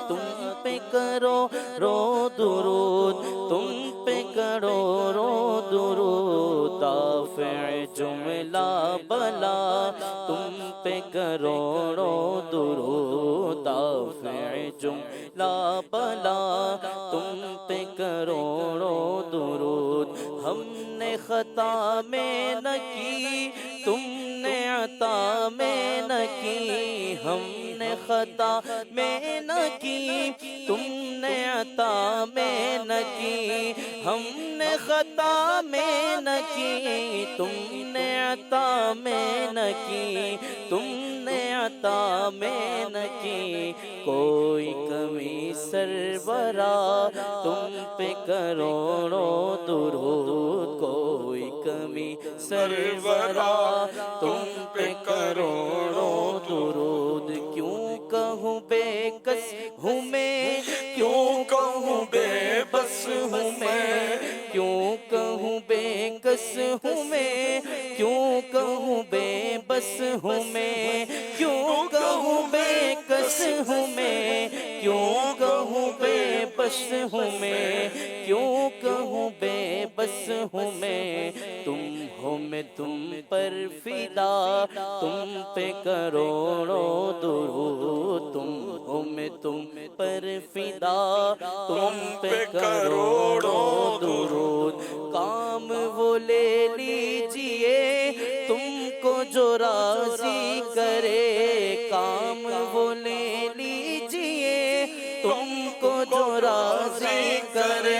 تم پہ کروڑوں درود، تم پہ کروڑوں درود، دافع جملہ بلا تم پہ کروڑوں درود، دافع جملہ بلا تم پہ کروڑوں درود، ہم نے خطا میں نہ کی تم نے عطا میں نہ کی، ہم نے خطا میں نہ کی تم نے عطا میں نہ کی، ہم نے خطا میں نہ کی تم نے عطا میں نہ کی، تم نے عطا میں نہ کی، کوئی کمی سربراہ تم پہ کروڑوں درود، کوئی کمی سربراہ تم پہ کروڑوں درود، کیوں کہوں بے کس ہوں میں، کیوں کہوں بے بس ہوں میں، کیوں کہوں بے کس ہوں میں، کیوں کہوں بے بس ہوں میں، کیوں کہوں بے کس ہوں میں، کیوں کہوں بے بس ہوں میں، کیوں کہوں بے بس ہوں میں، تم ہو میں تم پر فدا تم پہ کروڑوں درود، تم ہو میں تم پر فدا تم پہ کروڑوں درود، کام وہ لے لیجئے تم کو جو راضی کرے، کام وہ لے لیجئے تم کو جو راضی کرے،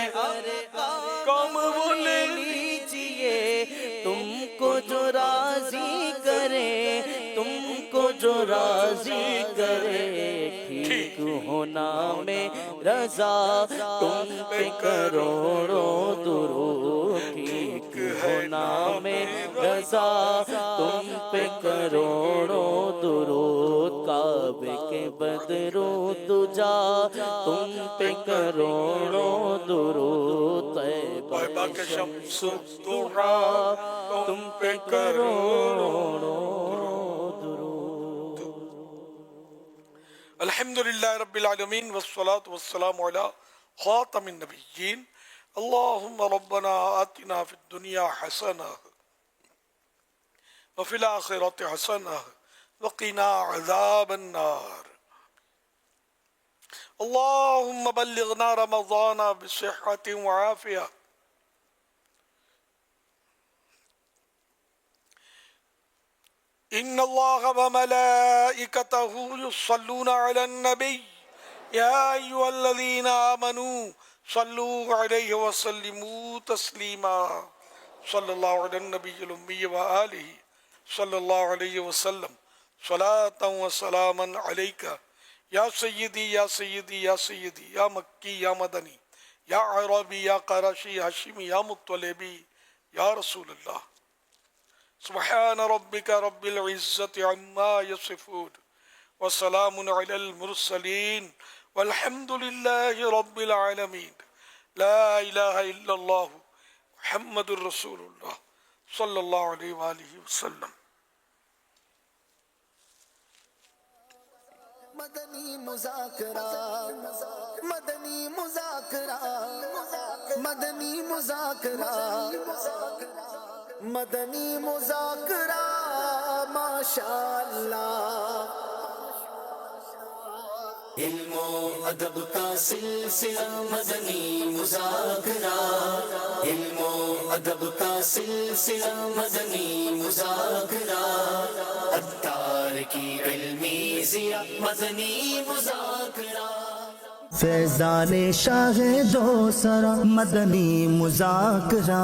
کام وہ لے لیجئے تم کو جو راضی کرے، تم کو جو راضی کرے، ٹھیک ہونا میں رضا تم پہ کروڑوں درود، ٹھیک ہونا میں رضا تم پہ کروڑوں درود، کعبے کے بدرو دجا تم پہ کروڑوں درود، طیبہ کے شمس الضحیٰ تم پہ کروڑوں درود۔ الحمدللہ رب العالمین والصلاة والسلام علی خاتم النبیین، اللہم ربنا آتنا فی الدنیا حسنہ وفی الآخرۃ حسنہ وقنا عذاب النار، اللہم بلغنا رمضان بصحۃ وعافیہ، ان اللہ وملائکتہ یصلون علی النبی یا ایھا الذین آمنوا صلوا علیہ وسلموا تسلیما، صلی اللہ علی النبی الامی وآلہ صلی اللہ علیہ وسلم، صلاۃ وسلاما علیک یا سیدی یا سیدی یا سیدی، یا مکی یا مدنی یا عربی یا قرشی ہاشمی یا مطلبی یا رسول اللہ، سبحان ربک رب العزت عما یصفون وسلام علی المرسلین والحمد للہ رب العالمین، لا الہ الا اللہ محمد الرسول اللہ صلی اللہ علیہ وآلہ وسلم۔ مدنی مذاکرہ، مدنی مذاکرہ، مدنی مذاکرہ، مدنی مذاکرہ، ماشاءاللہ، علم و ادب کا سلسلہ مدنی مذاکرہ، علم و ادب کا سلسلہ مدنی مذاکرہ، عطار کی علمی ضیاء مدنی مذاکرہ۔ فیضان شاہ دو سرا مدنی مذاکرہ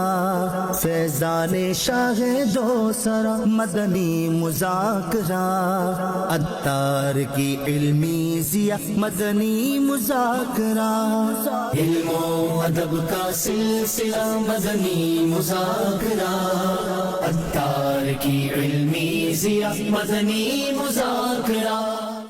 فیضان شاہ دو سرا مدنی مذاکرہ عطار کی علمی ضیاء مدنی مذاکرہ علم و ادب کا سلسلہ مدنی مذاکرہ عطار کی علمی ضیاء مدنی مذاکرہ